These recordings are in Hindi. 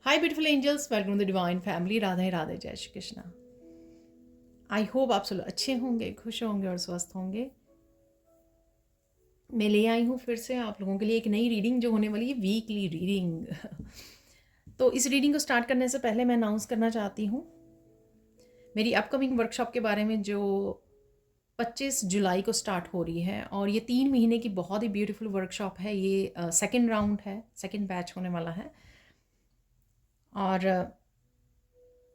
Hi beautiful angels, welcome to the divine family. Radhe Radhe, जय श्री कृष्णा। आई होप आप सब लोग अच्छे होंगे, खुश होंगे और स्वस्थ होंगे। मैं ले आई हूँ फिर से आप लोगों के लिए एक नई रीडिंग जो होने वाली है, वीकली रीडिंग। तो इस रीडिंग को स्टार्ट करने से पहले मैं अनाउंस करना चाहती हूँ मेरी अपकमिंग वर्कशॉप के बारे में, जो 25 जुलाई को स्टार्ट हो रही है। और ये 3 महीने की बहुत ही ब्यूटीफुल वर्कशॉप है। ये सेकेंड राउंड है, सेकेंड बैच होने वाला है। और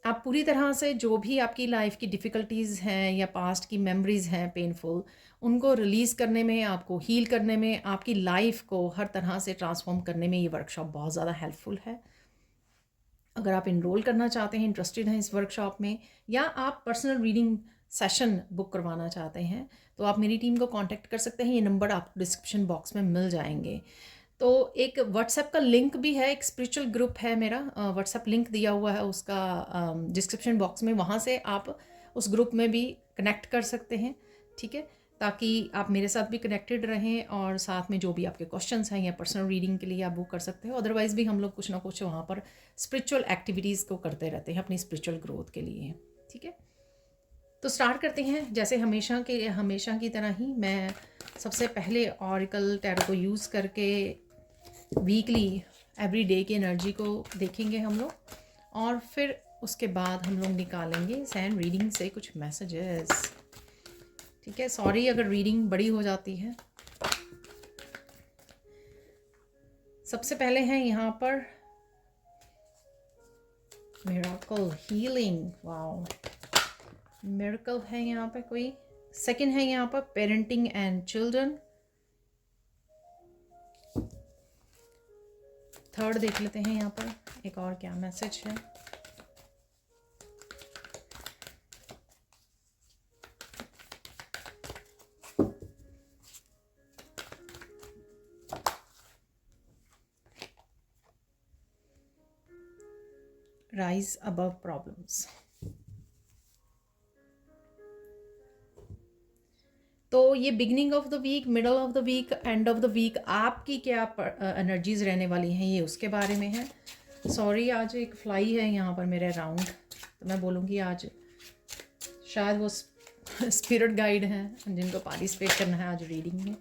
आप पूरी तरह से जो भी आपकी लाइफ की डिफ़िकल्टीज़ हैं या पास्ट की मेमोरीज़ हैं पेनफुल, उनको रिलीज़ करने में, आपको हील करने में, आपकी लाइफ को हर तरह से ट्रांसफॉर्म करने में ये वर्कशॉप बहुत ज़्यादा हेल्पफुल है। अगर आप इनरोल करना चाहते हैं, इंटरेस्टेड हैं इस वर्कशॉप में, या आप पर्सनल रीडिंग सेशन बुक करवाना चाहते हैं, तो आप मेरी टीम को कांटेक्ट कर सकते हैं। ये नंबर आपको डिस्क्रिप्शन बॉक्स में मिल जाएंगे। तो एक व्हाट्सएप का लिंक भी है, एक स्पिरिचुअल ग्रुप है मेरा, व्हाट्सएप लिंक दिया हुआ है उसका डिस्क्रिप्शन बॉक्स में। वहाँ से आप उस ग्रुप में भी कनेक्ट कर सकते हैं, ठीक है, ताकि आप मेरे साथ भी कनेक्टेड रहें और साथ में जो भी आपके क्वेश्चंस हैं या पर्सनल रीडिंग के लिए आप बुक कर सकते हो। अदरवाइज़ भी हम लोग कुछ ना कुछ वहाँ पर स्पिरिचुअल एक्टिविटीज़ को करते रहते हैं अपनी स्पिरिचुअल ग्रोथ के लिए, ठीक है। तो स्टार्ट करते हैं। जैसे हमेशा की तरह ही मैं सबसे पहले ऑरिकल टैरो को यूज़ करके वीकली एवरी डे की एनर्जी को देखेंगे हम लोग, और फिर उसके बाद हम लोग निकालेंगे सैन रीडिंग से कुछ मैसेजेस, ठीक है। सॉरी अगर रीडिंग बड़ी हो जाती है। सबसे पहले हैं यहाँ पर मिरेकल हीलिंग, वाओ, मिरेकल है यहाँ पे कोई। सेकंड है यहाँ पर पेरेंटिंग एंड चिल्ड्रन। थर्ड देख लेते हैं यहाँ पर एक और क्या मैसेज है। Rise above problems. तो ये beginning of the week, middle of the week, end of the week आपकी क्या एनर्जीज रहने वाली हैं, ये उसके बारे में है। सॉरी आज एक फ्लाई है यहाँ पर मेरे अराउंड, तो मैं बोलूँगी आज शायद वो स्पिरिट गाइड हैं जिनको पार्टिसिपेट करना है आज रीडिंग में।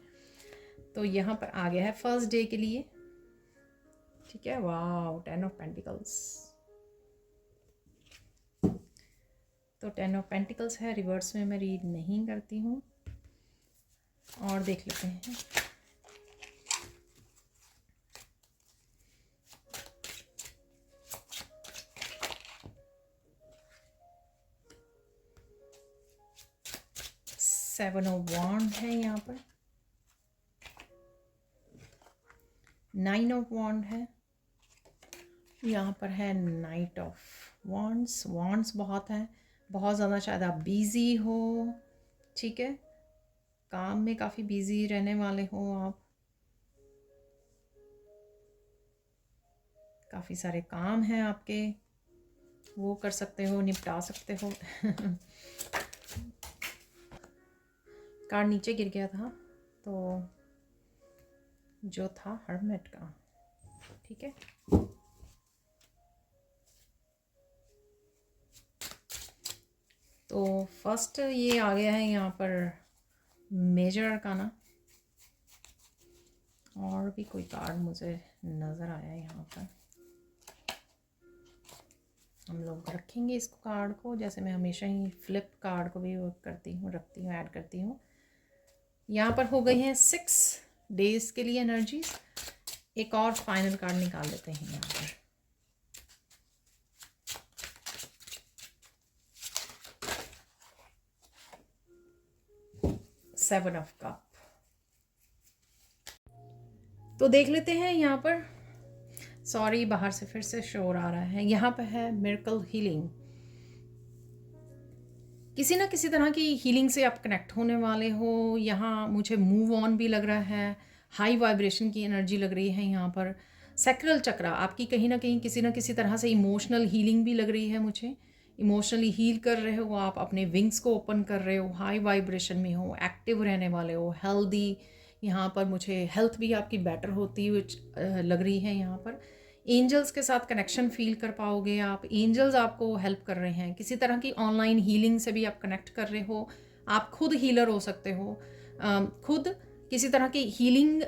तो यहाँ पर आ गया है फर्स्ट डे के लिए, ठीक है। वाह, 10 ऑफ पेंटिकल्स। तो 10 ऑफ पेंटिकल्स है, रिवर्स में मैं रीड नहीं करती हूँ। और देख लेते हैं। सेवन ऑफ वॉन्ड है यहाँ पर, 9 ऑफ वॉन्ड है, यहाँ पर है नाइट ऑफ वॉन्ड्स। वॉन्ड्स बहुत हैं, बहुत ज़्यादा शायद आप बिज़ी हो, ठीक है, काम में काफ़ी बिज़ी रहने वाले हो आप, काफ़ी सारे काम हैं आपके, वो कर सकते हो, निपटा सकते हो। कार्ड नीचे गिर गया था, तो जो था हर्मिट का, ठीक है। तो फर्स्ट ये आ गया है यहाँ पर मेजर अरकाना, और भी कोई कार्ड मुझे नज़र आया यहाँ पर। हम लोग रखेंगे इस कार्ड को, जैसे मैं हमेशा ही फ्लिप कार्ड को भी रखती हूँ, ऐड करती हूँ। यहाँ पर हो गई हैं 6 डेज के लिए एनर्जीज। एक और फाइनल कार्ड निकाल लेते हैं यहाँ पर। Seven of cup. तो देख लेते हैं यहाँ पर। सॉरी, बाहर से फिर से शोर आ रहा है। यहाँ पर है मिरेकल हीलिंग। किसी ना किसी तरह की हीलिंग से आप कनेक्ट होने वाले हो। यहाँ मुझे मूव ऑन भी लग रहा है, हाई वाइब्रेशन की एनर्जी लग रही है यहाँ पर। सैक्रल चक्रा आपकी कहीं ना कहीं किसी ना किसी तरह से इमोशनल हीलिंग भी लग रही है मुझे। इमोशनली हील कर रहे हो आप, अपने विंग्स को ओपन कर रहे हो, हाई वाइब्रेशन में हो, एक्टिव रहने वाले हो, हेल्दी। यहाँ पर मुझे हेल्थ भी आपकी बेटर होती हुई लग रही है यहाँ पर। एंजल्स के साथ कनेक्शन फील कर पाओगे आप। एंजल्स आपको हेल्प कर रहे हैं, किसी तरह की ऑनलाइन हीलिंग से भी आप कनेक्ट कर रहे हो। आप खुद हीलर हो सकते हो, खुद किसी तरह की हीलिंग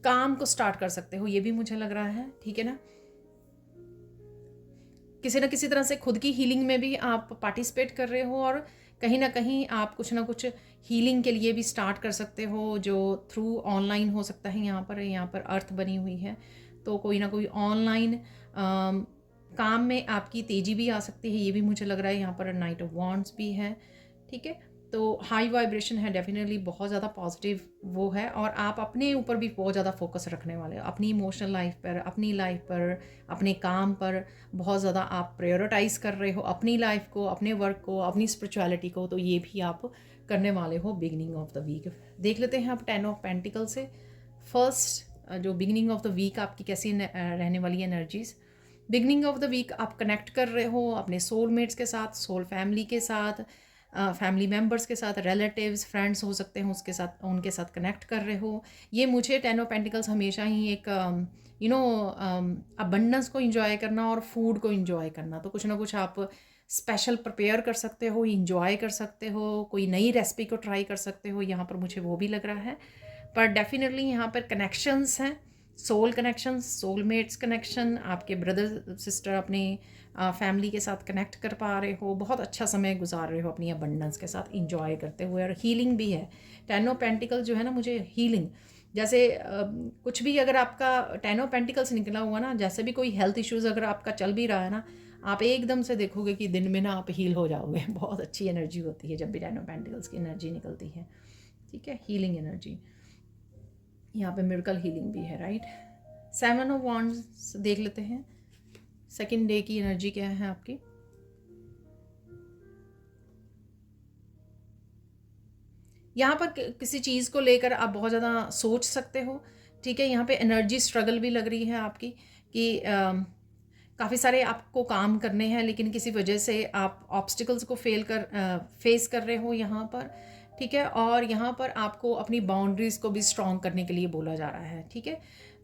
काम को स्टार्ट कर सकते हो, ये भी मुझे लग रहा है, ठीक है ना। किसी न किसी तरह से खुद की हीलिंग में भी आप पार्टिसिपेट कर रहे हो, और कहीं ना कहीं आप कुछ ना कुछ हीलिंग के लिए भी स्टार्ट कर सकते हो, जो थ्रू ऑनलाइन हो सकता है। यहाँ पर अर्थ बनी हुई है, तो कोई ना कोई ऑनलाइन काम में आपकी तेज़ी भी आ सकती है, ये भी मुझे लग रहा है। यहाँ पर नाइट ऑफ वॉन्ड्स भी है, ठीक है। तो हाई वाइब्रेशन है डेफिनेटली, बहुत ज़्यादा पॉजिटिव वो है, और आप अपने ऊपर भी बहुत ज़्यादा फोकस रखने वाले हो, अपनी इमोशनल लाइफ पर, अपनी लाइफ पर, अपने काम पर बहुत ज़्यादा आप प्रायोरिटाइज़ कर रहे हो, अपनी लाइफ को, अपने वर्क को, अपनी स्पिरिचुअलिटी को। तो ये भी आप करने वाले हो बिगिनिंग ऑफ द वीक। देख लेते हैं आप 10 ऑफ पेंटिकल से फर्स्ट, जो बिगिनिंग ऑफ द वीक आपकी कैसी रहने वाली energies. Beginning of the week आप कनेक्ट कर रहे हो अपने सोलमेट्स के साथ, सोल फैमिली के साथ, फैमिली मेम्बर्स के साथ, रिलेटिव्स, फ्रेंड्स हो सकते हैं, उसके साथ, उनके साथ कनेक्ट कर रहे हो। ये मुझे 10 ऑफ पेंटिकल्स हमेशा ही एक अबंडेंस को इंजॉय करना और फूड को इंजॉय करना, तो कुछ ना कुछ आप स्पेशल प्रिपेयर कर सकते हो, इंजॉय कर सकते हो, कोई नई रेसिपी को ट्राई कर सकते हो, यहाँ पर मुझे वो भी लग रहा है। पर डेफिनेटली यहाँ पर कनेक्शंस हैं, सोल कनेक्शंस, सोलमेट्स कनेक्शन, आपके ब्रदर सिस्टर अपने फैमिली के साथ कनेक्ट कर पा रहे हो, बहुत अच्छा समय गुजार रहे हो अपनी अबंडेंस के साथ इंजॉय करते हुए, और हीलिंग भी है। 10 ऑफ पेंटिकल जो है ना, मुझे हीलिंग जैसे कुछ भी अगर आपका 10 ऑफ पेंटिकल्स निकला हुआ ना, जैसे भी कोई हेल्थ इश्यूज़ अगर आपका चल भी रहा है ना, आप एकदम से देखोगे कि दिन में ना आप हील हो जाओगे। बहुत अच्छी एनर्जी होती है जब भी 10 ऑफ पेंटिकल्स की एनर्जी निकलती है, ठीक है, हीलिंग एनर्जी। यहाँ पे मिरेकल हीलिंग भी है, राइट। 7 ऑफ वॉन्ड्स देख लेते हैं, सेकेंड डे की एनर्जी क्या है आपकी। यहाँ पर किसी चीज़ को लेकर आप बहुत ज़्यादा सोच सकते हो, ठीक है। यहाँ पे एनर्जी स्ट्रगल भी लग रही है आपकी, कि काफ़ी सारे आपको काम करने हैं, लेकिन किसी वजह से आप ऑब्स्टिकल्स को फेस कर रहे हो यहाँ पर, ठीक है। और यहाँ पर आपको अपनी बाउंड्रीज़ को भी स्ट्रॉन्ग करने के लिए बोला जा रहा है, ठीक है।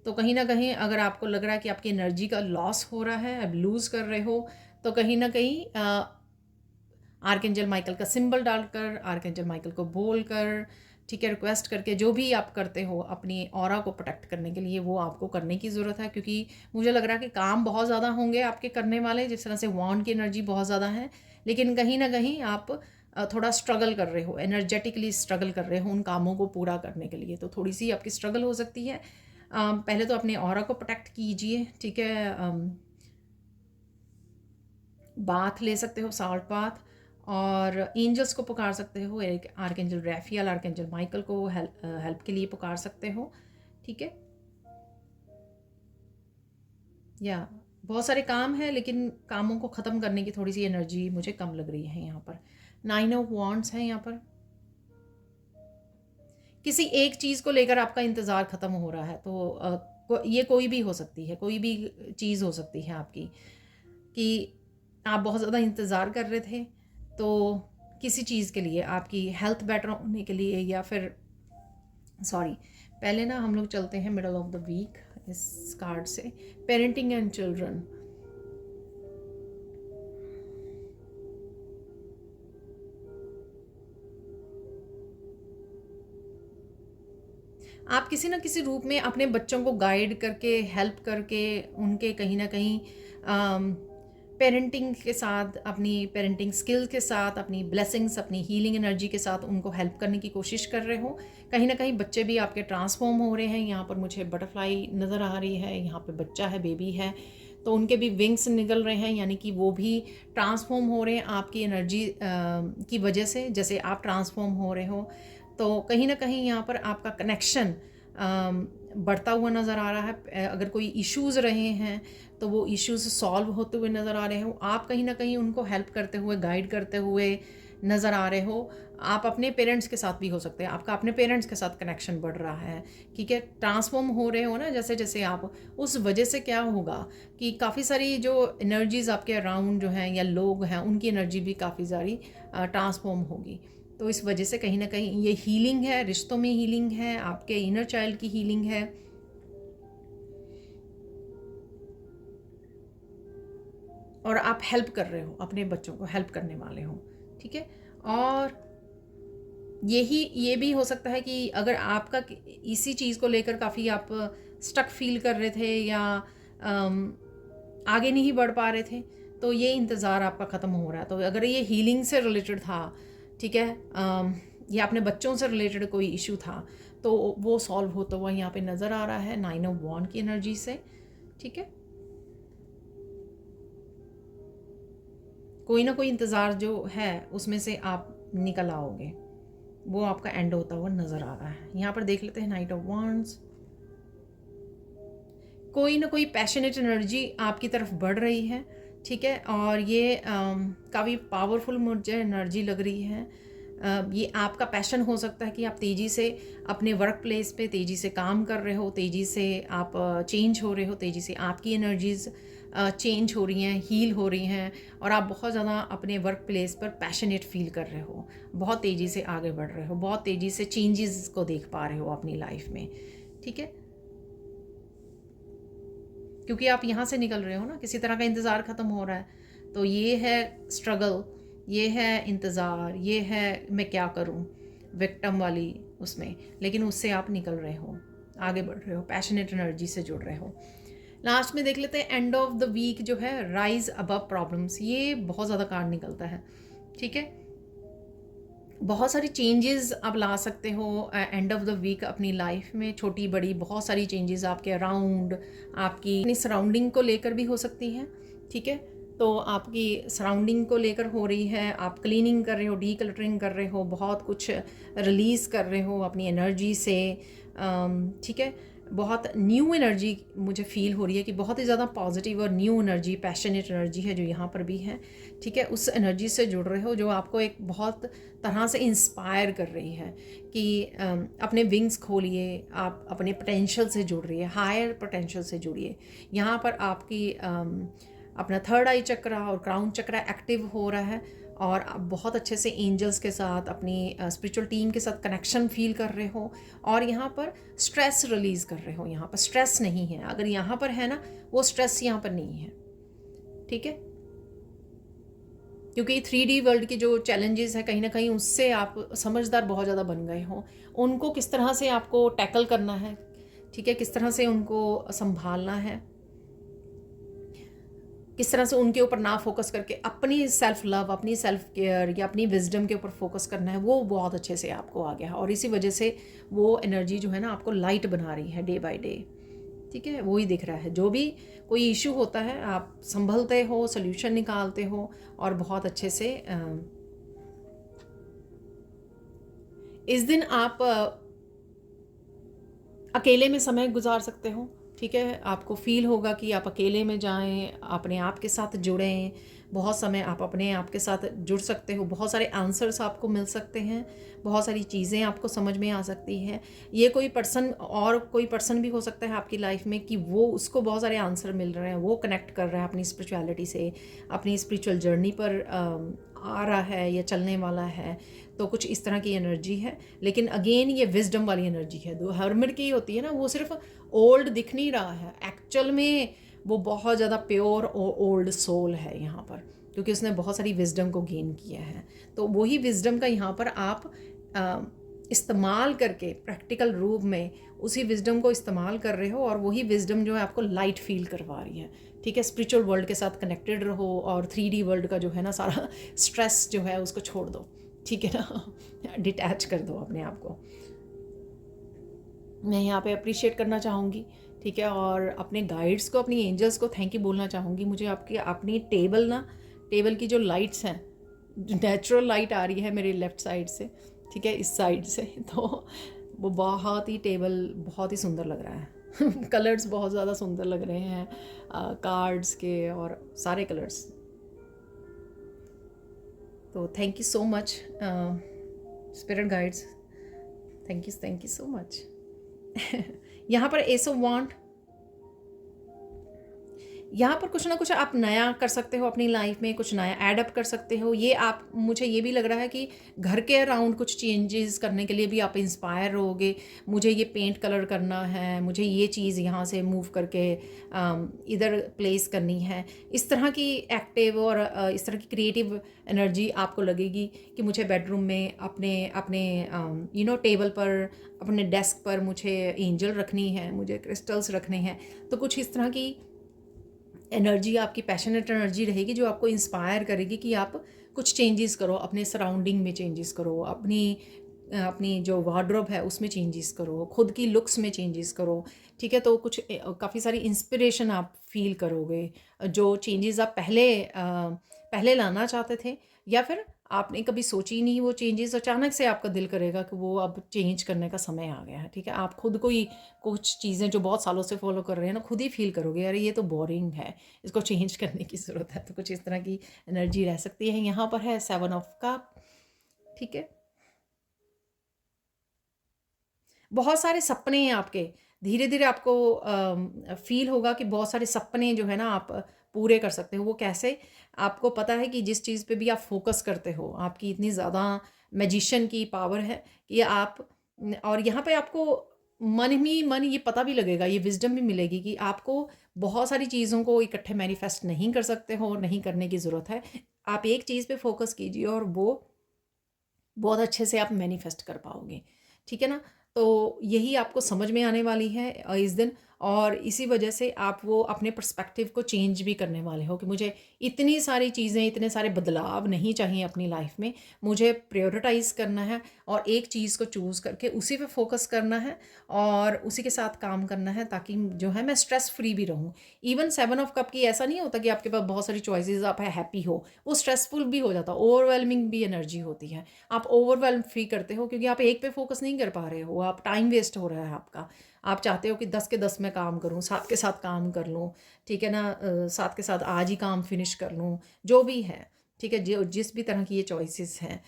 तो कहीं ना कहीं अगर आपको लग रहा है कि आपकी एनर्जी का लॉस हो रहा है, अब लूज़ कर रहे हो, तो कहीं ना कहीं आर्कएंजल माइकल का सिंबल डालकर, आर्कएंजल माइकल को बोलकर, ठीक है, रिक्वेस्ट करके, जो भी आप करते हो अपनी ऑरा को प्रोटेक्ट करने के लिए, वो आपको करने की ज़रूरत है। क्योंकि मुझे लग रहा है कि काम बहुत ज़्यादा होंगे आपके करने वाले, जिस तरह से वॉन्ड की एनर्जी बहुत ज़्यादा है, लेकिन कहीं ना कहीं आप थोड़ा स्ट्रगल कर रहे हो, एनर्जेटिकली स्ट्रगल कर रहे हो उन कामों को पूरा करने के लिए, तो थोड़ी सी आपकी स्ट्रगल हो सकती है। पहले तो अपने ऑरा को प्रोटेक्ट कीजिए, ठीक है। बाथ ले सकते हो, साल्ट बाथ, और एंजल्स को पुकार सकते हो, एक आर्कएंजल रैफियल, आर्कएंजल माइकल को हेल्प के लिए पुकार सकते हो, ठीक है। या बहुत सारे काम हैं, लेकिन कामों को ख़त्म करने की थोड़ी सी एनर्जी मुझे कम लग रही है यहाँ पर। 9 ऑफ वॉन्ड्स है यहाँ पर, किसी एक चीज़ को लेकर आपका इंतज़ार ख़त्म हो रहा है, तो ये कोई भी हो सकती है, कोई भी चीज़ हो सकती है आपकी, कि आप बहुत ज़्यादा इंतज़ार कर रहे थे, तो किसी चीज़ के लिए, आपकी हेल्थ बेटर होने के लिए, या फिर सॉरी, पहले ना हम लोग चलते हैं मिडल ऑफ द वीक इस कार्ड से, पेरेंटिंग एंड चिल्ड्रन। आप किसी न किसी रूप में अपने बच्चों को गाइड करके, हेल्प करके, उनके कहीं ना कहीं पेरेंटिंग के साथ, अपनी पेरेंटिंग स्किल के साथ, अपनी ब्लेसिंग्स, अपनी हीलिंग एनर्जी के साथ उनको हेल्प करने की कोशिश कर रहे हो। कहीं ना कहीं बच्चे भी आपके ट्रांसफॉर्म हो रहे हैं। यहाँ पर मुझे बटरफ्लाई नज़र आ रही है, यहाँ पे बच्चा है, बेबी है, तो उनके भी विंग्स निकल रहे हैं, यानी कि वो भी ट्रांसफॉर्म हो रहे हैं आपकी एनर्जी की वजह से, जैसे आप ट्रांसफॉर्म हो रहे हो। तो कहीं ना कहीं यहाँ पर आपका कनेक्शन बढ़ता हुआ नज़र आ रहा है। अगर कोई इश्यूज़ रहे हैं, तो वो इश्यूज़ सॉल्व होते हुए नज़र आ रहे हो, आप कहीं ना कहीं उनको हेल्प करते हुए, गाइड करते हुए नज़र आ रहे हो। आप अपने पेरेंट्स के साथ भी हो सकते हैं, आपका अपने पेरेंट्स के साथ कनेक्शन बढ़ रहा है, ठीक है। ट्रांसफॉर्म हो रहे हो ना जैसे जैसे आप, उस वजह से क्या होगा कि काफ़ी सारी जो एनर्जीज़ आपके अराउंड जो हैं या लोग हैं, उनकी एनर्जी भी काफ़ी सारी ट्रांसफॉर्म होगी। तो इस वजह से कहीं ना कहीं ये हीलिंग है, रिश्तों में हीलिंग है, आपके इनर चाइल्ड की हीलिंग है, और आप हेल्प कर रहे हो, अपने बच्चों को हेल्प करने वाले हो, ठीक है। और ये भी हो सकता है कि अगर आपका इसी चीज़ को लेकर काफ़ी आप स्टक फील कर रहे थे या अम, आगे नहीं बढ़ पा रहे थे, तो ये इंतज़ार आपका ख़त्म हो रहा है। तो अगर ये हीलिंग से रिलेटेड था, ठीक है, या अपने बच्चों से रिलेटेड कोई इशू था, तो वो सॉल्व होता हुआ यहाँ पे नज़र आ रहा है 9 ऑफ वॉन्ड की एनर्जी से, ठीक है। कोई ना कोई इंतज़ार जो है उसमें से आप निकल आओगे, वो आपका एंड होता हुआ नज़र आ रहा है। यहाँ पर देख लेते हैं नाइट ऑफ वॉन्ड्स। कोई ना कोई पैशनेट एनर्जी आपकी तरफ बढ़ रही है, ठीक है, और ये काफ़ी पावरफुल मुझे एनर्जी लग रही है। ये आपका पैशन हो सकता है कि आप तेज़ी से अपने वर्क प्लेस पे तेज़ी से काम कर रहे हो, तेज़ी से आप चेंज हो रहे हो, तेज़ी से आपकी एनर्जीज़ चेंज हो रही हैं, हील हो रही हैं, और आप बहुत ज़्यादा अपने वर्क प्लेस पर पैशनेट फील कर रहे हो, बहुत तेज़ी से आगे बढ़ रहे हो, बहुत तेज़ी से चेंजेस को देख पा रहे हो अपनी लाइफ में, ठीक है। क्योंकि आप यहाँ से निकल रहे हो ना, किसी तरह का इंतज़ार ख़त्म हो रहा है, तो ये है स्ट्रगल, ये है इंतज़ार, ये है मैं क्या करूँ विक्टिम वाली उसमें, लेकिन उससे आप निकल रहे हो, आगे बढ़ रहे हो, पैशनेट एनर्जी से जुड़ रहे हो। लास्ट में देख लेते हैं एंड ऑफ द वीक जो है, राइज अबव प्रॉब्लम्स, ये बहुत ज़्यादा कार्ड निकलता है, ठीक है। बहुत सारी चेंजेस आप ला सकते हो एंड ऑफ द वीक अपनी लाइफ में, छोटी बड़ी बहुत सारी चेंजेस आपके अराउंड, आपकी अपनी सराउंडिंग को लेकर भी हो सकती हैं, ठीक है। तो आपकी सराउंडिंग को लेकर हो रही है, आप क्लीनिंग कर रहे हो, डी क्लटरिंग कर रहे हो, बहुत कुछ रिलीज़ कर रहे हो अपनी एनर्जी से, ठीक है। बहुत न्यू एनर्जी मुझे फ़ील हो रही है कि बहुत ही ज़्यादा पॉजिटिव और न्यू एनर्जी, पैशनेट एनर्जी है जो यहाँ पर भी है, ठीक है। उस एनर्जी से जुड़ रहे हो जो आपको एक बहुत तरह से इंस्पायर कर रही है कि अपने विंग्स खोलिए, आप अपने पोटेंशियल से जुड़ रही है, हायर पोटेंशियल से जुड़िए। यहाँ पर आपकी अपना थर्ड आई चक्रा और क्राउन चक्रा एक्टिव हो रहा है, और आप बहुत अच्छे से एंजल्स के साथ, अपनी स्पिरिचुअल टीम के साथ कनेक्शन फील कर रहे हो, और यहाँ पर स्ट्रेस रिलीज़ कर रहे हो। यहाँ पर स्ट्रेस नहीं है, अगर यहाँ पर है ना, वो स्ट्रेस यहाँ पर नहीं है, ठीक है। क्योंकि 3D वर्ल्ड की जो चैलेंजेस है, कहीं ना कहीं उससे आप समझदार बहुत ज़्यादा बन गए हो, उनको किस तरह से आपको टैकल करना है, ठीक है, किस तरह से उनको संभालना है, किस तरह से उनके ऊपर ना फोकस करके अपनी सेल्फ लव, अपनी सेल्फ केयर या अपनी विजडम के ऊपर फोकस करना है, वो बहुत अच्छे से आपको आ गया है। और इसी वजह से वो एनर्जी जो है ना आपको लाइट बना रही है डे बाय डे, ठीक है। वो ही दिख रहा है, जो भी कोई इशू होता है आप संभलते हो, सोल्यूशन निकालते हो, और बहुत अच्छे से इस दिन आप अकेले में समय गुजार सकते हो, ठीक है। आपको फील होगा कि आप अकेले में जाएं, अपने आप के साथ जुड़ें, बहुत समय आप अपने आप के साथ जुड़ सकते हो, बहुत सारे आंसर्स आपको मिल सकते हैं, बहुत सारी चीज़ें आपको समझ में आ सकती हैं। ये कोई पर्सन और कोई पर्सन भी हो सकता है आपकी लाइफ में कि वो उसको बहुत सारे आंसर मिल रहे हैं, वो कनेक्ट कर रहा है अपनी स्पिरिचुअलिटी से, अपनी स्पिरिचुअल जर्नी पर आ रहा है या चलने वाला है। तो कुछ इस तरह की एनर्जी है, लेकिन अगेन ये विजडम वाली एनर्जी है। जो हर्मिट की होती है ना, वो सिर्फ ओल्ड दिख नहीं रहा है, एक्चुअल में वो बहुत ज़्यादा प्योर और ओल्ड सोल है यहाँ पर, क्योंकि उसने बहुत सारी विजडम को गेन किया है। तो वही विजडम का यहाँ पर आप इस्तेमाल करके प्रैक्टिकल रूप में उसी विजडम को इस्तेमाल कर रहे हो, और वही विजडम जो है आपको लाइट फील करवा रही है, ठीक है। स्पिरिचुअल वर्ल्ड के साथ कनेक्टेड रहो, और 3D वर्ल्ड का जो है ना सारा स्ट्रेस जो है उसको छोड़ दो, ठीक है ना डिटैच कर दो अपने आप को। मैं यहाँ पे अप्रिशिएट करना चाहूँगी, ठीक है, और अपने गाइड्स को, अपनी एंजल्स को थैंक यू बोलना चाहूँगी। मुझे आपकी अपनी टेबल की जो लाइट्स हैं, नेचुरल लाइट आ रही है मेरे लेफ़्ट साइड से, ठीक है, इस साइड से, तो वो बहुत ही टेबल बहुत ही सुंदर लग रहा है कलर्स बहुत ज़्यादा सुंदर लग रहे हैं कार्ड्स के, और सारे कलर्स। तो thank you so much spirit guides, thank you so much यहाँ पर एस ऑफ वांड, यहाँ पर कुछ ना कुछ आप नया कर सकते हो अपनी लाइफ में, कुछ नया ऐड अप कर सकते हो। ये आप, मुझे ये भी लग रहा है कि घर के अराउंड कुछ चेंजेस करने के लिए भी आप इंस्पायर रहोगे। मुझे ये पेंट कलर करना है, मुझे ये चीज़ यहाँ से मूव करके इधर प्लेस करनी है। इस तरह की एक्टिव और इस तरह की क्रिएटिव एनर्जी आपको लगेगी कि मुझे बेडरूम में अपने अपने टेबल पर, अपने डेस्क पर मुझे एंजल रखनी है, मुझे क्रिस्टल्स रखने हैं। तो कुछ इस तरह की एनर्जी, आपकी पैशनेट एनर्जी रहेगी जो आपको इंस्पायर करेगी कि आप कुछ चेंजेस करो, अपने सराउंडिंग में चेंजेस करो, अपनी अपनी जो वार्डरोब है उसमें चेंजेस करो, खुद की लुक्स में चेंजेस करो। ठीक है, तो कुछ काफ़ी सारी इंस्पिरेशन आप फील करोगे। जो चेंजेस आप पहले लाना चाहते थे, या फिर आपने कभी सोची नहीं वो चेंजेस, अचानक से आपका दिल करेगा कि वो अब चेंज करने का समय आ गया है। ठीक है, आप खुद को ही कुछ चीज़ें जो बहुत सालों से फॉलो कर रहे हैं ना, खुद ही फील करोगे अरे ये तो बोरिंग है, इसको चेंज करने की ज़रूरत है। तो कुछ इस तरह की एनर्जी रह सकती है। यहाँ पर है 7 ऑफ कप। ठीक है, बहुत सारे सपने हैं आपके। धीरे धीरे आपको फील होगा कि बहुत सारे सपने जो है ना आप पूरे कर सकते हो। वो कैसे? आपको पता है कि जिस चीज़ पे भी आप फोकस करते हो, आपकी इतनी ज़्यादा मैजिशियन की पावर है कि आप और यहाँ पे आपको मन ही मन ये पता भी लगेगा, ये विजडम भी मिलेगी कि आपको बहुत सारी चीज़ों को इकट्ठे मैनिफेस्ट नहीं कर सकते हो और नहीं करने की ज़रूरत है। आप एक चीज़ पे फोकस कीजिए और वो बहुत अच्छे से आप मैनिफेस्ट कर पाओगे। ठीक है ना? तो यही आपको समझ में आने वाली है इस दिन, और इसी वजह से आप वो अपने पर्सपेक्टिव को चेंज भी करने वाले हो कि मुझे इतनी सारी चीज़ें, इतने सारे बदलाव नहीं चाहिए अपनी लाइफ में। मुझे प्रायोरिटाइज़ करना है और एक चीज़ को चूज़ करके उसी पे फोकस करना है और उसी के साथ काम करना है, ताकि जो है मैं स्ट्रेस फ्री भी रहूँ। इवन 7 ऑफ कप की ऐसा नहीं होता कि आपके पास बहुत सारी चॉइसेस, आप हैप्पी हो। वो स्ट्रेसफुल भी हो जाता है, ओवरवेलमिंग भी एनर्जी होती है। आप ओवरवेल्म फील करते हो क्योंकि आप एक पे फोकस नहीं कर पा रहे हो, आप टाइम वेस्ट हो रहा है आपका। आप चाहते हो कि 10 के 10 मैं काम करूँ, 7 के 7 काम कर लूँ। ठीक है ना, 7 के 7 आज ही काम फिनिश कर लूँ, जो भी है। ठीक है, जो जिस भी तरह की ये चॉइसेस हैं,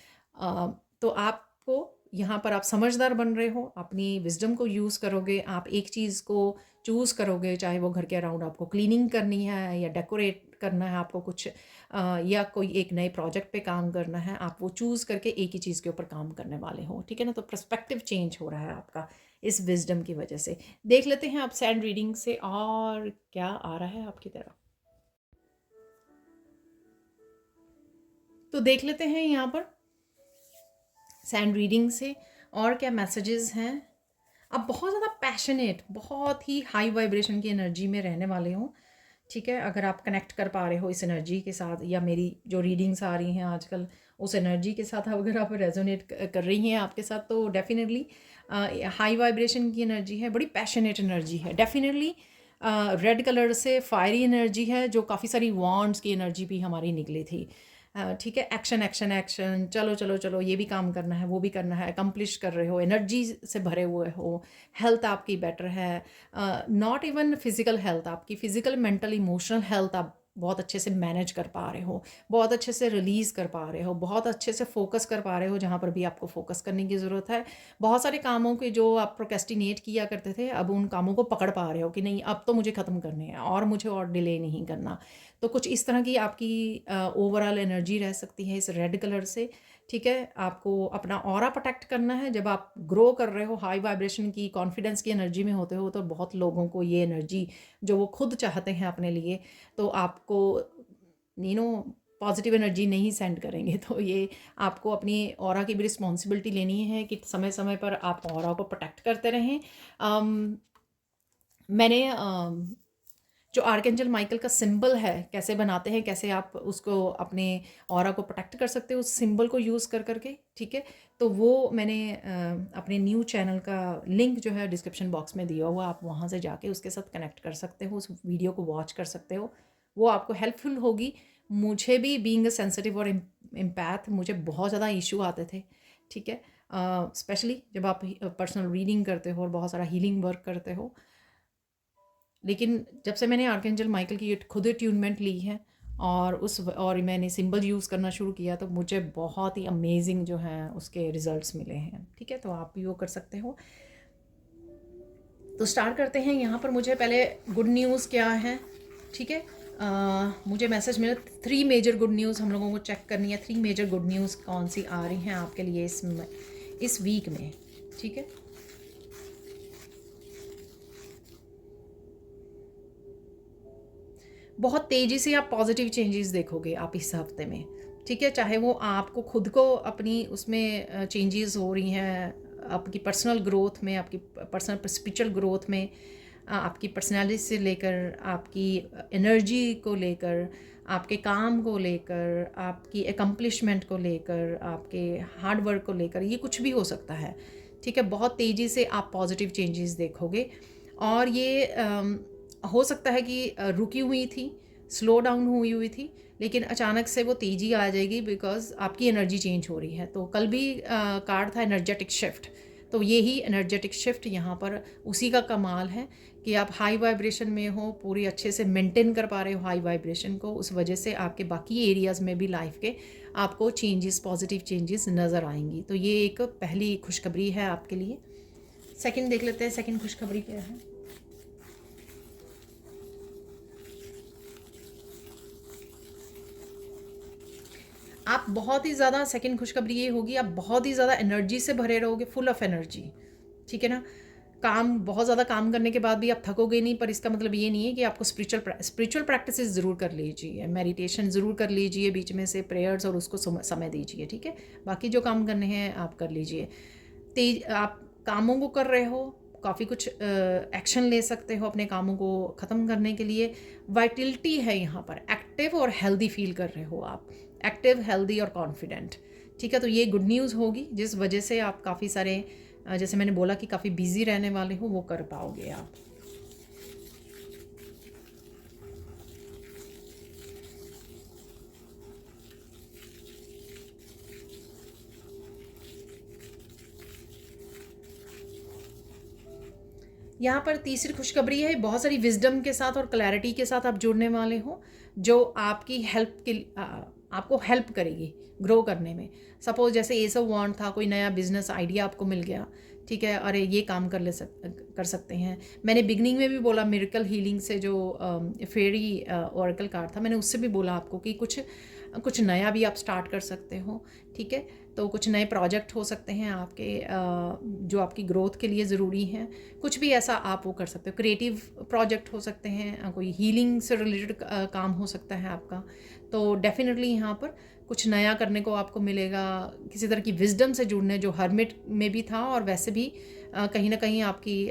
तो आपको यहाँ पर आप समझदार बन रहे हो, अपनी विजडम को यूज़ करोगे, आप एक चीज़ को चूज़ करोगे, चाहे वो घर के अराउंड आपको क्लीनिंग करनी है या डेकोरेट करना है आपको कुछ, या कोई एक नए प्रोजेक्ट पे काम करना है, आप वो चूज़ करके एक ही चीज़ के ऊपर काम करने वाले हो। ठीक है ना, तो पर्सपेक्टिव चेंज हो रहा है आपका इस विजडम की वजह से। देख लेते हैं आप सैंड रीडिंग से और क्या आ रहा है आपकी तरफ। तो देख लेते हैं यहाँ पर सैंड रीडिंग से और क्या मैसेजेस हैं। आप बहुत ज़्यादा पैशनेट, बहुत ही हाई वाइब्रेशन की एनर्जी में रहने वाले हो। ठीक है, अगर आप कनेक्ट कर पा रहे हो इस एनर्जी के साथ, या मेरी जो रीडिंग्स आ रही हैं आजकल उस एनर्जी के साथ अगर आप रेजोनेट कर रही हैं आपके साथ, तो डेफिनेटली हाई वाइब्रेशन की एनर्जी है, बड़ी पैशनेट एनर्जी है। डेफिनेटली रेड कलर से फायरी एनर्जी है, जो काफ़ी सारी वॉन्ड्स की एनर्जी भी हमारी निकली थी। ठीक है, एक्शन एक्शन एक्शन, चलो चलो चलो, ये भी काम करना है, वो भी करना है, अकम्प्लिश कर रहे हो, एनर्जी से भरे हुए हो। हेल्थ आपकी बेटर है, नॉट इवन फिजिकल हेल्थ, आपकी फिजिकल मेंटल इमोशनल हेल्थ आप बहुत अच्छे से मैनेज कर पा रहे हो, बहुत अच्छे से रिलीज़ कर पा रहे हो, बहुत अच्छे से फोकस कर पा रहे हो जहाँ पर भी आपको फोकस करने की ज़रूरत है। बहुत सारे कामों के जो आप प्रोक्रेस्टिनेट किया करते थे, अब उन कामों को पकड़ पा रहे हो कि नहीं, अब तो मुझे ख़त्म करने हैं और मुझे और डिले नहीं करना। तो कुछ इस तरह की आपकी ओवरऑल एनर्जी रह सकती है इस रेड कलर से। ठीक है, आपको अपना ऑरा प्रोटेक्ट करना है। जब आप ग्रो कर रहे हो, हाई वाइब्रेशन की, कॉन्फिडेंस की एनर्जी में होते हो, तो बहुत लोगों को ये एनर्जी जो वो खुद चाहते हैं अपने लिए, तो आपको पॉजिटिव एनर्जी नहीं सेंड करेंगे। तो ये आपको अपनी ऑरा की भी रिस्पॉन्सिबिलिटी लेनी है कि समय समय पर आप ऑरा को प्रोटेक्ट करते रहें। मैंने जो आर्कएंजल माइकल का सिंबल है, कैसे बनाते हैं, कैसे आप उसको अपने ऑरा को प्रोटेक्ट कर सकते हो उस सिंबल को यूज़ कर करके। ठीक है, तो वो मैंने अपने न्यू चैनल का लिंक जो है डिस्क्रिप्शन बॉक्स में दिया हुआ, आप वहाँ से जाके उसके साथ कनेक्ट कर सकते हो, उस वीडियो को वॉच कर सकते हो, वो आपको हेल्पफुल होगी। मुझे भी बीइंग अ सेंसिटिव और एम्पैथ, मुझे बहुत ज़्यादा इशू आते थे। ठीक है, स्पेशली जब आप पर्सनल रीडिंग करते हो और बहुत सारा हीलिंग वर्क करते हो। लेकिन जब से मैंने आर्कएंजल माइकल की खुद ट्यूनमेंट ली है और मैंने सिंबल यूज़ करना शुरू किया, तो मुझे बहुत ही अमेजिंग जो है उसके रिजल्ट्स मिले हैं। ठीक है, तो आप भी वो कर सकते हो। तो स्टार्ट करते हैं। यहाँ पर मुझे पहले गुड न्यूज़ क्या है, ठीक है। मुझे मैसेज मिला 3 मेजर गुड न्यूज़ हम लोगों को चेक करनी है। 3 मेजर गुड न्यूज़ कौन सी आ रही हैं आपके लिए इस वीक में, ठीक है। बहुत तेज़ी से आप पॉजिटिव चेंजेस देखोगे आप इस हफ्ते में, ठीक है। चाहे वो आपको खुद को अपनी उसमें चेंजेस हो रही हैं, आपकी पर्सनल ग्रोथ में, आपकी पर्सनल स्पिरिचुअल ग्रोथ में, आपकी पर्सनालिटी से लेकर, आपकी एनर्जी को लेकर, आपके काम को लेकर, आपकी एकम्प्लिशमेंट को लेकर, आपके हार्ड वर्क को लेकर, ये कुछ भी हो सकता है, ठीक है। बहुत तेज़ी से आप पॉजिटिव चेंजेस देखोगे और ये हो सकता है कि रुकी हुई थी, स्लो डाउन हुई हुई थी, लेकिन अचानक से वो तेज़ी आ जाएगी बिकॉज़ आपकी एनर्जी चेंज हो रही है। तो कल भी कार्ड था एनर्जेटिक शिफ्ट, तो ये ही एनर्जेटिक शिफ्ट यहाँ पर उसी का कमाल है कि आप हाई वाइब्रेशन में हो, पूरी अच्छे से मेंटेन कर पा रहे हो हाई वाइब्रेशन को, उस वजह से आपके बाकी एरियाज़ में भी लाइफ के आपको चेंजेस, पॉजिटिव चेंजेस नज़र आएंगी। तो ये एक पहली खुशखबरी है आपके लिए। सेकंड देख लेते हैं, सेकंड खुशखबरी क्या है। आप बहुत ही ज़्यादा, सेकंड खुशखबरी ये होगी, आप बहुत ही ज़्यादा एनर्जी से भरे रहोगे, फुल ऑफ एनर्जी, ठीक है ना। काम, बहुत ज़्यादा काम करने के बाद भी आप थकोगे नहीं, पर इसका मतलब ये नहीं है कि आपको स्पिरिचुअल प्रैक्टिसेस ज़रूर कर लीजिए, मेडिटेशन ज़रूर कर लीजिए बीच में से, प्रेयर्स, और उसको समय दीजिए, ठीक है। बाकी जो काम करने हैं आप कर लीजिए। तेज आप कामों को कर रहे हो, काफ़ी कुछ एक्शन ले सकते हो अपने कामों को ख़त्म करने के लिए। वाइटलिटी है यहाँ पर, एक्टिव और हेल्दी फील कर रहे हो आप, एक्टिव, हेल्दी और कॉन्फिडेंट, ठीक है। तो ये गुड न्यूज़ होगी जिस वजह से आप काफ़ी सारे, जैसे मैंने बोला कि काफ़ी बिजी रहने वाले हो, वो कर पाओगे आप। यहाँ पर तीसरी खुशखबरी है, बहुत सारी विजडम के साथ और क्लैरिटी के साथ आप जुड़ने वाले हो, जो आपकी हेल्प के आपको हेल्प करेगी ग्रो करने में। सपोज जैसे एस ऑफ वांड था, कोई नया बिजनेस आइडिया आपको मिल गया, ठीक है, अरे ये काम कर सकते हैं। मैंने बिगनिंग में भी बोला मिरेकल हीलिंग से, जो फेरी ओरेकल कार्ड था, मैंने उससे भी बोला आपको कि कुछ नया भी आप स्टार्ट कर सकते हो, ठीक है। तो कुछ नए प्रोजेक्ट हो सकते हैं आपके, जो आपकी ग्रोथ के लिए ज़रूरी हैं। कुछ भी ऐसा आप वो कर सकते हो, क्रिएटिव प्रोजेक्ट हो सकते हैं, कोई हीलिंग से रिलेटेड काम हो सकता है आपका। तो डेफिनेटली यहाँ पर कुछ नया करने को आपको मिलेगा, किसी तरह की विजडम से जुड़ने, जो हर्मिट में भी था और वैसे भी कहीं ना कहीं आपकी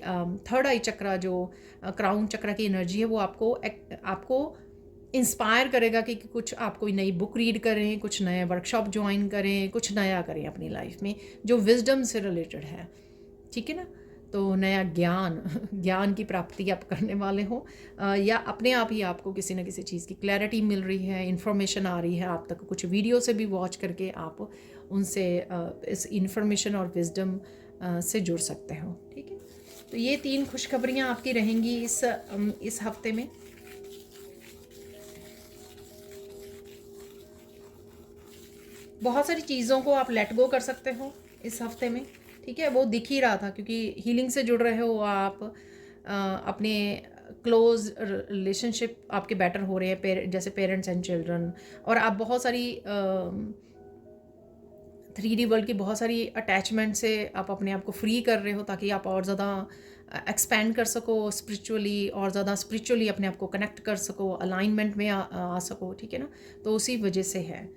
थर्ड आई चक्रा, जो क्राउन चक्रा की एनर्जी है, वो आपको इंस्पायर करेगा कि कुछ आप कोई नई बुक रीड करें, कुछ नए वर्कशॉप ज्वाइन करें, कुछ नया करें अपनी लाइफ में जो विजडम से रिलेटेड है, ठीक है ना। तो नया ज्ञान ज्ञान की प्राप्ति आप करने वाले हो, या अपने आप ही आपको किसी न किसी चीज़ की क्लैरिटी मिल रही है, इन्फॉर्मेशन आ रही है आप तक, कुछ वीडियो से भी वॉच करके आप उनसे इस इन्फॉर्मेशन और विजडम से जुड़ सकते हो, ठीक है। तो ये 3 खुशखबरियाँ आपकी रहेंगी इस हफ्ते में। बहुत सारी चीज़ों को आप लेट गो कर सकते हो इस हफ्ते में, ठीक है। वो दिख ही रहा था क्योंकि हीलिंग से जुड़ रहे हो आप, अपने क्लोज रिलेशनशिप आपके बेटर हो रहे हैं, जैसे पेरेंट्स एंड चिल्ड्रन, और आप बहुत सारी 3D वर्ल्ड की बहुत सारी अटैचमेंट से आप अपने आप को फ्री कर रहे हो, ताकि आप और ज़्यादा एक्सपैंड कर सको स्पिरिचुअली, और ज़्यादा स्पिरिचुअली अपने आप को कनेक्ट कर सको, अलाइनमेंट में आ सको, ठीक है ना। तो उसी वजह से है।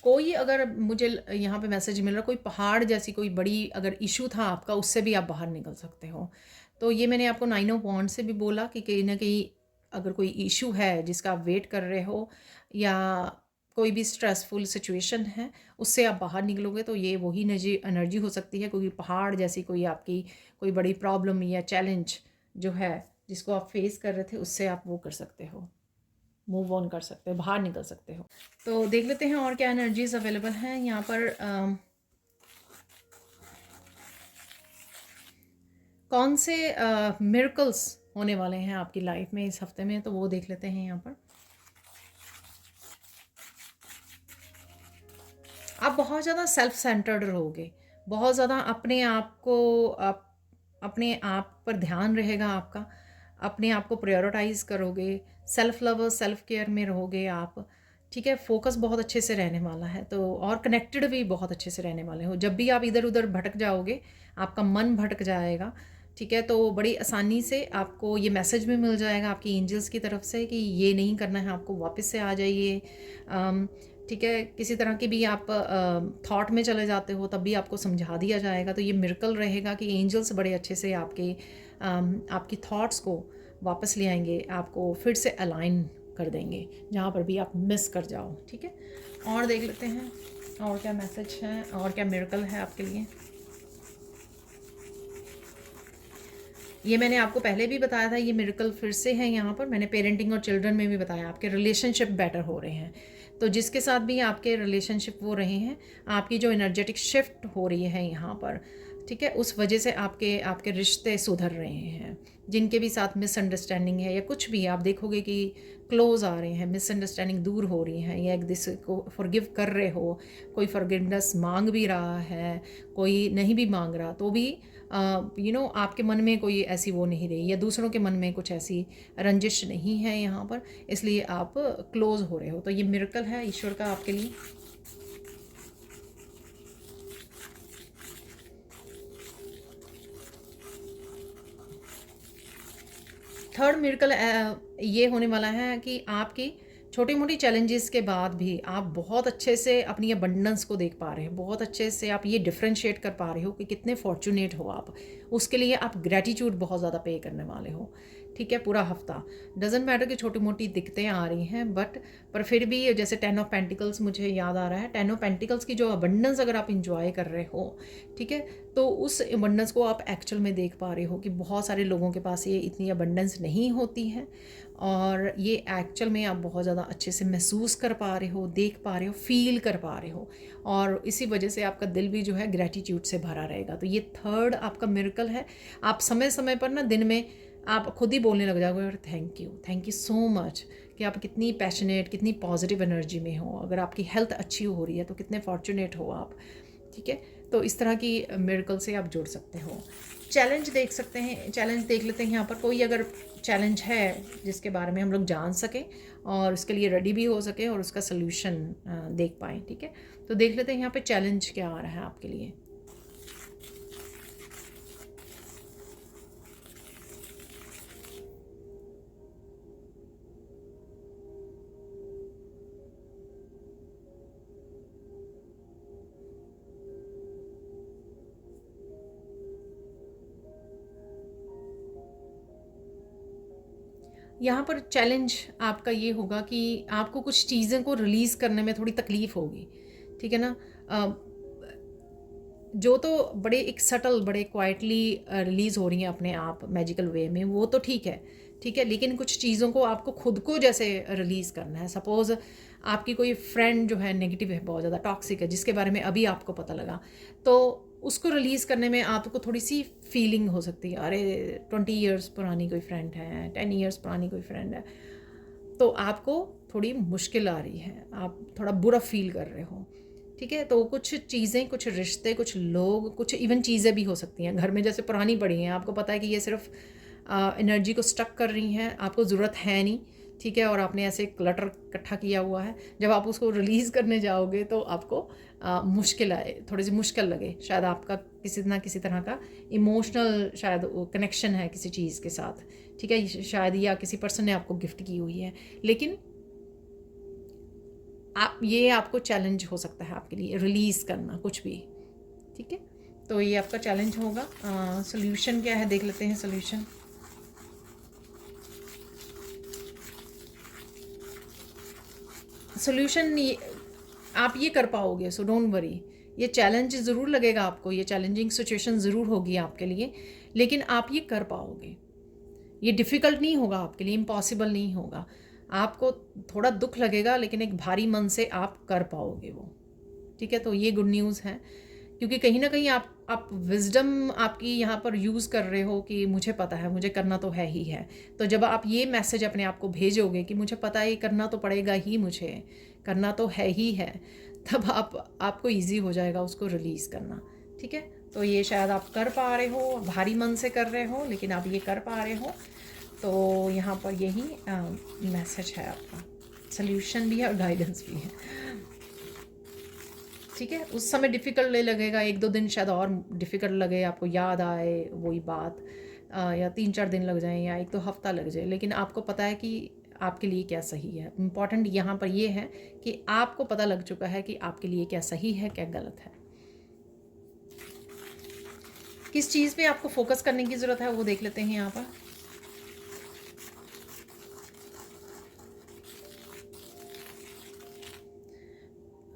कोई अगर मुझे यहाँ पे मैसेज मिल रहा, कोई पहाड़ जैसी कोई बड़ी अगर इशू था आपका, उससे भी आप बाहर निकल सकते हो। तो ये मैंने आपको 9 ऑफ वॉन्ड्स से भी बोला कि कहीं ना कहीं अगर कोई इशू है जिसका आप वेट कर रहे हो, या कोई भी स्ट्रेसफुल सिचुएशन है, उससे आप बाहर निकलोगे तो ये वही एनर्जी हो सकती है, क्योंकि पहाड़ जैसी कोई आपकी कोई बड़ी प्रॉब्लम या चैलेंज जो है जिसको आप फेस कर रहे थे, उससे आप वो कर सकते हो, मूव ऑन कर सकते हो, बाहर निकल सकते हो। तो देख लेते हैं और क्या एनर्जीज अवेलेबल हैं यहाँ पर। कौन से मिरेकल्स होने वाले हैं आपकी लाइफ में इस हफ्ते में, तो वो देख लेते हैं यहाँ पर। आप बहुत ज़्यादा सेल्फ सेंटर्ड रहोगे, बहुत ज़्यादा अपने आप पर ध्यान रहेगा आपका, अपने आप को प्रायोरिटाइज़ करोगे, सेल्फ लव और सेल्फ केयर में रहोगे आप, ठीक है? फ़ोकस बहुत अच्छे से रहने वाला है, तो और कनेक्टेड भी बहुत अच्छे से रहने वाले हो। जब भी आप इधर-उधर भटक जाओगे, आपका मन भटक जाएगा, ठीक है? तो बड़ी आसानी से आपको ये मैसेज भी मिल जाएगा आपकी एंजल्स की तरफ से कि ये नहीं करना है आपको, वापस से आ जाइए। अम, ठीक है? किसी तरह की भी आप थॉट में चले जाते हो, तब भी आपको समझा दिया जाएगा। तो ये मिरेकल रहेगा कि एंजल्स बड़े अच्छे से आपकी थॉट्स को वापस ले आएंगे, आपको फिर से अलाइन कर देंगे जहाँ पर भी आप मिस कर जाओ, ठीक है? और देख लेते हैं और क्या मैसेज है और क्या मिरेकल है आपके लिए। ये मैंने आपको पहले भी बताया था, ये मिरेकल फिर से है यहाँ पर। मैंने पेरेंटिंग और चिल्ड्रन में भी बताया, आपके रिलेशनशिप बेटर हो रहे हैं। तो जिसके साथ भी आपके रिलेशनशिप वो रहे हैं, आपकी जो एनर्जेटिक शिफ्ट हो रही है यहाँ पर, ठीक है, उस वजह से आपके आपके रिश्ते सुधर रहे हैं। जिनके भी साथ मिसअंडरस्टैंडिंग है या कुछ भी, आप देखोगे कि क्लोज आ रहे हैं, मिसअंडरस्टैंडिंग दूर हो रही हैं, या एक दूसरे को फॉरगिव कर रहे हो। कोई फॉरगिवनेस मांग भी रहा है, कोई नहीं भी मांग रहा, तो भी आपके मन में कोई ऐसी वो नहीं रही, या दूसरों के मन में कुछ ऐसी रंजिश नहीं है यहाँ पर, इसलिए आप क्लोज हो रहे हो। तो ये मिरेकल है ईश्वर का आपके लिए। थर्ड मिरेकल ये होने वाला है कि आपकी छोटी मोटी चैलेंजेस के बाद भी आप बहुत अच्छे से अपनी अबंडेंस को देख पा रहे हो, बहुत अच्छे से आप ये डिफ्रेंशिएट कर पा रहे हो कि कितने फॉर्चुनेट हो आप। उसके लिए आप ग्रेटिट्यूड बहुत ज़्यादा पे करने वाले हो, ठीक है, पूरा हफ्ता। डजेंट मैटर कि छोटी मोटी दिक्कतें आ रही हैं, पर फिर भी जैसे 10 ऑफ पेंटिकल्स मुझे याद आ रहा है। 10 ऑफ पेंटिकल्स की जो अबंडेंस अगर आप इंजॉय कर रहे हो, ठीक है, तो उस अबंडेंस को आप एक्चुअल में देख पा रहे हो कि बहुत सारे लोगों के पास ये इतनी अबंडेंस नहीं होती है, और ये एक्चुअल में आप बहुत ज़्यादा अच्छे से महसूस कर पा रहे हो, देख पा रहे हो, फील कर पा रहे हो, और इसी वजह से आपका दिल भी जो है ग्रेटिट्यूड से भरा रहेगा। तो ये थर्ड आपका मिरेकल है। आप समय समय पर ना दिन में आप खुद ही बोलने लग जाओगे, और थैंक यू सो मच, कि आप कितनी पैशनेट, कितनी पॉजिटिव एनर्जी में हो। अगर आपकी हेल्थ अच्छी हो रही है तो कितने फॉर्चुनेट हो आप, ठीक है। तो इस तरह की मिरेकल से आप जुड़ सकते हो। चैलेंज देख सकते हैं, चैलेंज देख लेते हैं यहाँ पर। कोई अगर चैलेंज है जिसके बारे में हम लोग जान सकें और उसके लिए रेडी भी हो सके और उसका सल्यूशन देख पाएँ, ठीक है। तो देख लेते हैं यहाँ पे चैलेंज क्या आ रहा है आपके लिए। यहाँ पर चैलेंज आपका ये होगा कि आपको कुछ चीज़ें को रिलीज़ करने में थोड़ी तकलीफ़ होगी, ठीक है ना। जो तो बड़े एक सटल, बड़े क्वाइटली रिलीज़ हो रही हैं अपने आप मैजिकल वे में, वो तो ठीक है, ठीक है। लेकिन कुछ चीज़ों को आपको खुद को जैसे रिलीज़ करना है। सपोज़ आपकी कोई फ्रेंड जो है नेगेटिव है, बहुत ज़्यादा टॉक्सिक है, जिसके बारे में अभी आपको पता लगा, तो उसको रिलीज़ करने में आपको थोड़ी सी फीलिंग हो सकती है, अरे 20 ईयर्स पुरानी कोई फ्रेंड है, 10 ईयर्स पुरानी कोई फ्रेंड है, तो आपको थोड़ी मुश्किल आ रही है, आप थोड़ा बुरा फील कर रहे हो, ठीक है। तो कुछ चीज़ें, कुछ रिश्ते, कुछ लोग, कुछ इवन चीज़ें भी हो सकती हैं घर में जैसे पुरानी पड़ी हैं, आपको पता है कि ये सिर्फ एनर्जी को स्टक कर रही हैं, आपको ज़रूरत है नहीं, ठीक है, और आपने ऐसे क्लटर इकट्ठा किया हुआ है। जब आप उसको रिलीज़ करने जाओगे तो आपको मुश्किल आए, थोड़ी सी मुश्किल लगे, शायद आपका किसी ना किसी तरह का इमोशनल शायद कनेक्शन है किसी चीज़ के साथ, ठीक है, शायद या किसी पर्सन ने आपको गिफ्ट की हुई है। लेकिन ये आपको चैलेंज हो सकता है आपके लिए रिलीज़ करना कुछ भी, ठीक है। तो ये आपका चैलेंज होगा। सोल्यूशन क्या है देख लेते हैं। सोल्यूशन आप ये कर पाओगे, सो डोंट वरी। ये चैलेंज ज़रूर लगेगा आपको, ये चैलेंजिंग सिचुएशन ज़रूर होगी आपके लिए, लेकिन आप ये कर पाओगे। ये डिफ़िकल्ट नहीं होगा आपके लिए, इम्पॉसिबल नहीं होगा। आपको थोड़ा दुख लगेगा, लेकिन एक भारी मन से आप कर पाओगे वो, ठीक है। तो ये गुड न्यूज़ है, क्योंकि कहीं ना कहीं आप विजडम आपकी यहाँ पर यूज़ कर रहे हो कि मुझे पता है, मुझे करना तो है ही है। तो जब आप ये मैसेज अपने आप को भेजोगे कि मुझे पता है ये करना तो पड़ेगा ही, मुझे करना तो है ही है, तब आपको ईजी हो जाएगा उसको रिलीज़ करना, ठीक है, तो ये शायद आप कर पा रहे हो, भारी मन से कर रहे हो, लेकिन आप ये कर पा रहे हो। तो यहाँ पर यही मैसेज है आपका, सल्यूशन भी है और गाइडेंस भी है। ठीक है, उस समय डिफ़िकल्ट लगेगा, 1-2 दिन शायद और डिफ़िकल्ट लगे, आपको याद आए वही बात, या 3-4 दिन लग जाएँ या 1-2 हफ़्ता लग जाए, लेकिन आपको पता है कि आपके लिए क्या सही है। इम्पॉर्टेंट यहाँ पर ये है कि आपको पता लग चुका है कि आपके लिए क्या सही है, क्या गलत है। किस चीज़ पे आपको फ़ोकस करने की ज़रूरत है वो देख लेते हैं यहाँ पर।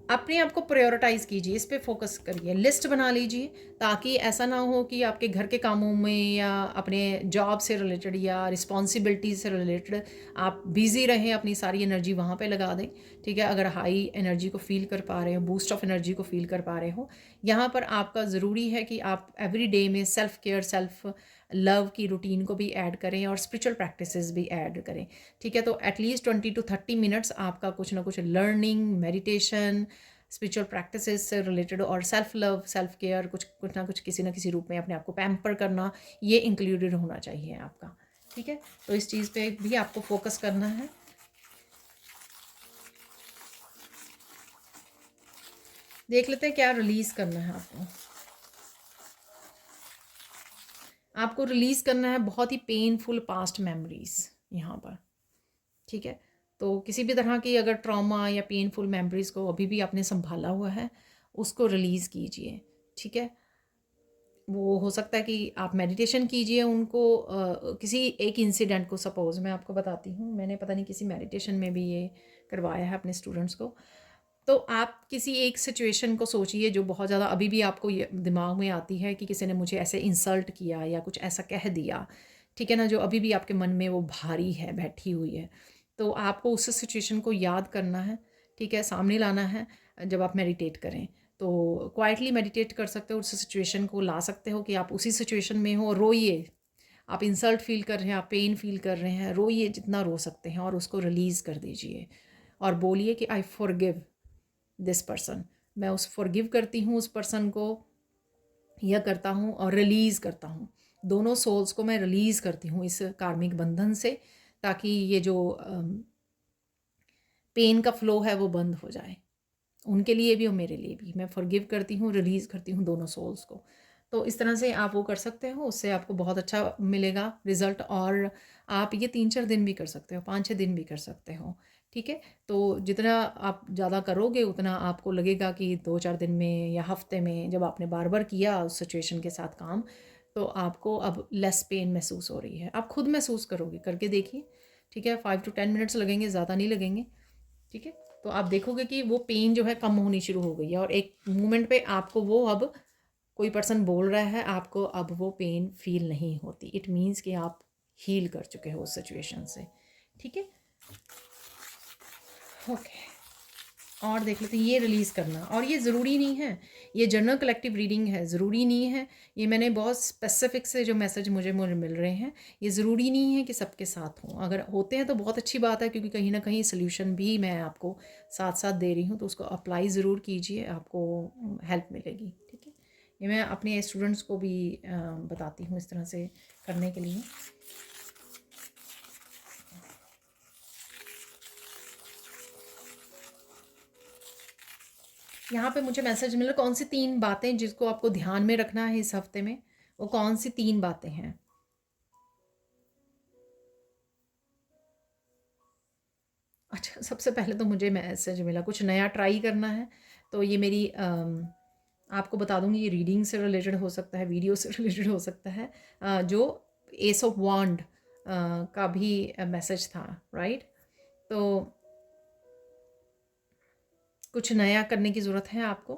अपने आप को प्रायोरिटाइज़ कीजिए, इस पे फ़ोकस करिए, लिस्ट बना लीजिए, ताकि ऐसा ना हो कि आपके घर के कामों में या अपने जॉब से रिलेटेड या रिस्पॉन्सिबिलिटी से रिलेटेड आप बिज़ी रहें, अपनी सारी एनर्जी वहाँ पे लगा दें। ठीक है, अगर हाई एनर्जी को फ़ील कर पा रहे हो, बूस्ट ऑफ एनर्जी को फ़ील कर पा रहे हो, यहाँ पर आपका ज़रूरी है कि आप एवरी डे में सेल्फ केयर, सेल्फ लव की रूटीन को भी ऐड करें और स्पिरिचुअल प्रैक्टिसेस भी ऐड करें। ठीक है, तो एटलीस्ट 20 to 30 मिनट्स आपका कुछ ना कुछ लर्निंग, मेडिटेशन, स्पिरिचुअल प्रैक्टिसेस से रिलेटेड और सेल्फ लव, सेल्फ केयर, कुछ ना कुछ किसी ना किसी रूप में अपने आप को पैम्पर करना, ये इंक्लूडेड होना चाहिए आपका। ठीक है, तो इस चीज़ पे भी आपको फोकस करना है। देख लेते हैं क्या रिलीज़ करना है आपको। आपको रिलीज़ करना है बहुत ही पेनफुल पास्ट मेमोरीज़ यहाँ पर। ठीक है, तो किसी भी तरह की अगर ट्रॉमा या पेनफुल मेमोरीज़ को अभी भी आपने संभाला हुआ है, उसको रिलीज़ कीजिए। ठीक है, वो हो सकता है कि आप मेडिटेशन कीजिए उनको, किसी एक इंसिडेंट को, सपोज़ मैं आपको बताती हूँ, मैंने पता नहीं किसी मेडिटेशन में भी ये करवाया है अपने स्टूडेंट्स को। तो आप किसी एक सिचुएशन को सोचिए जो बहुत ज़्यादा अभी भी आपको ये दिमाग में आती है कि किसी ने मुझे ऐसे इंसल्ट किया या कुछ ऐसा कह दिया, ठीक है ना, जो अभी भी आपके मन में वो भारी है, बैठी हुई है। तो आपको उस सिचुएशन को याद करना है, ठीक है, सामने लाना है जब आप मेडिटेट करें। तो क्वाइटली मेडिटेट कर सकते हो, उस सिचुएशन को ला सकते हो कि आप उसी सिचुएशन में हो, रोइए। आप इंसल्ट फील कर रहे हैं, आप पेन फील कर रहे हैं, रोइए जितना रो सकते हैं और उसको रिलीज़ कर दीजिए और बोलिए कि आई फॉरगिव दिस पर्सन। मैं उस फॉरगिव करती हूँ उस पर्सन को, यह करता हूँ और रिलीज़ करता हूँ। दोनों सोल्स को मैं रिलीज़ करती हूँ इस कार्मिक बंधन से, ताकि ये जो पेन का फ़्लो है वो बंद हो जाए, उनके लिए भी और मेरे लिए भी। मैं फॉरगिव करती हूँ, रिलीज़ करती हूँ दोनों सोल्स को। तो इस तरह से आप वो कर सकते हो, उससे आपको बहुत अच्छा मिलेगा रिज़ल्ट। और आप ये 3-4 दिन भी कर सकते हो, 5-6 दिन भी कर सकते हो। ठीक है, तो जितना आप ज़्यादा करोगे उतना आपको लगेगा कि 2-4 दिन में या हफ्ते में, जब आपने बार बार किया उस सिचुएशन के साथ काम, तो आपको अब लेस पेन महसूस हो रही है। आप खुद महसूस करोगे, करके देखिए। ठीक है, 5 to 10 मिनट्स लगेंगे, ज़्यादा नहीं लगेंगे। ठीक है, तो आप देखोगे कि वो पेन जो है कम होनी शुरू हो गई है और एक मोमेंट पे आपको वो, अब कोई पर्सन बोल रहा है आपको, अब वो पेन फील नहीं होती। इट मीन्स कि आप हील कर चुके हो उस सिचुएशन से। ठीक है, ओके, और देख लेते हैं ये रिलीज़ करना। और ये ज़रूरी नहीं है, ये जनरल कलेक्टिव रीडिंग है, ज़रूरी नहीं है। ये मैंने बहुत स्पेसिफिक से जो मैसेज मुझे मुझे मिल रहे हैं, ये ज़रूरी नहीं है कि सबके साथ हों। अगर होते हैं तो बहुत अच्छी बात है, क्योंकि कहीं ना कहीं सोल्यूशन भी मैं आपको साथ साथ दे रही हूँ, तो उसको अप्लाई ज़रूर कीजिए, आपको हेल्प मिलेगी। ठीक है, ये मैं अपने स्टूडेंट्स को भी बताती हूँ इस तरह से करने के लिए। यहाँ पे मुझे मैसेज मिला, कौन सी 3 बातें जिसको आपको ध्यान में रखना है इस हफ्ते में, वो कौन सी 3 बातें हैं? अच्छा, सबसे पहले तो मुझे मैसेज मिला कुछ नया ट्राई करना है। तो ये मेरी आपको बता दूंगी, ये रीडिंग से रिलेटेड हो सकता है, वीडियो से रिलेटेड हो सकता है। जो एस ऑफ वांड का भी मैसेज था, राइट? तो कुछ नया करने की ज़रूरत है आपको।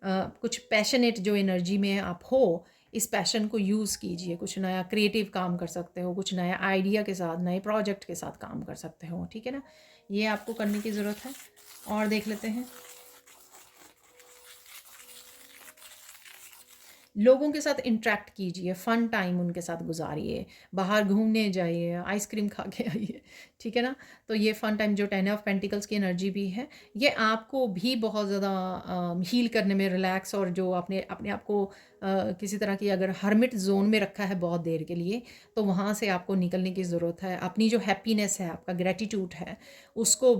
कुछ पैशनेट जो एनर्जी में आप हो, इस पैशन को यूज़ कीजिए। कुछ नया क्रिएटिव काम कर सकते हो, कुछ नया आइडिया के साथ, नए प्रोजेक्ट के साथ काम कर सकते हो। ठीक है ना, ये आपको करने की ज़रूरत है। और देख लेते हैं, लोगों के साथ इंटरेक्ट कीजिए, फ़न टाइम उनके साथ गुजारिए, बाहर घूमने जाइए, आइसक्रीम खा के आइए, ठीक है ना। तो ये फ़न टाइम जो 10 ऑफ पेंटिकल्स की एनर्जी भी है, ये आपको भी बहुत ज़्यादा हील करने में, रिलैक्स, और जो आपने अपने आप को किसी तरह की अगर हर्मिट जोन में रखा है बहुत देर के लिए, तो वहाँ से आपको निकलने की ज़रूरत है। अपनी जो हैप्पीनेस है, आपका ग्रेटिट्यूड है, उसको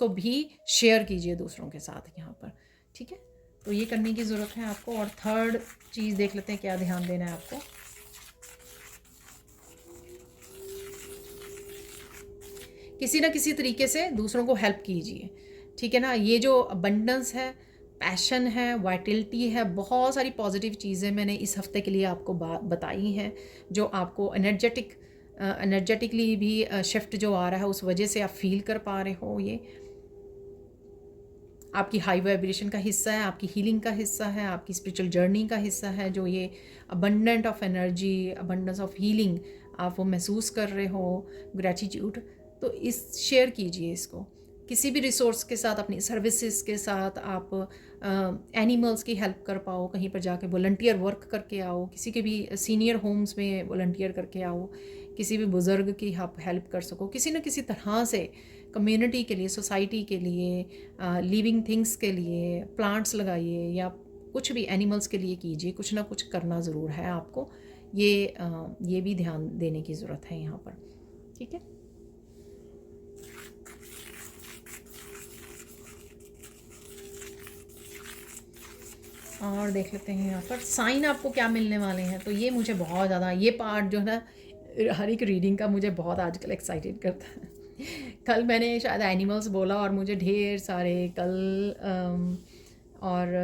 भी शेयर कीजिए दूसरों के साथ यहाँ पर, ठीक है। तो ये करने की ज़रूरत है आपको। और थर्ड चीज़ देख लेते हैं क्या ध्यान देना है आपको। किसी ना किसी तरीके से दूसरों को हेल्प कीजिए, ठीक है ना। ये जो अबंडेंस है, पैशन है, वाइटलिटी है, बहुत सारी पॉजिटिव चीज़ें मैंने इस हफ्ते के लिए आपको बताई हैं, जो आपको एनर्जेटिकली भी शिफ्ट जो आ रहा है उस वजह से आप फील कर पा रहे हो। ये आपकी हाई वाइब्रेशन का हिस्सा है, आपकी हीलिंग का हिस्सा है, आपकी स्पिरिचुअल जर्नी का हिस्सा है। जो ये abundant of energy, abundance of healing आप वो महसूस कर रहे हो, ग्रेटिट्यूड, तो इस शेयर कीजिए इसको किसी भी रिसोर्स के साथ, अपनी सर्विसेज के साथ। आप एनिमल्स की हेल्प कर पाओ, कहीं पर जाके वॉलंटियर वर्क करके आओ, किसी के भी सीनियर होम्स में वॉलंटियर करके आओ, किसी भी बुज़ुर्ग की आप हेल्प कर सको किसी न किसी तरह से, कम्युनिटी के लिए, सोसाइटी के लिए, लिविंग थिंग्स के लिए, प्लांट्स लगाइए या कुछ भी एनिमल्स के लिए कीजिए। कुछ ना कुछ करना ज़रूर है आपको। ये भी ध्यान देने की ज़रूरत है यहाँ पर, ठीक है। और देख लेते हैं यहाँ पर साइन आपको क्या मिलने वाले हैं। तो ये मुझे बहुत ज़्यादा, ये पार्ट जो है ना हर एक रीडिंग का, मुझे बहुत आजकल एक्साइटेड करता है। कल मैंने शायद एनिमल्स बोला और मुझे ढेर सारे और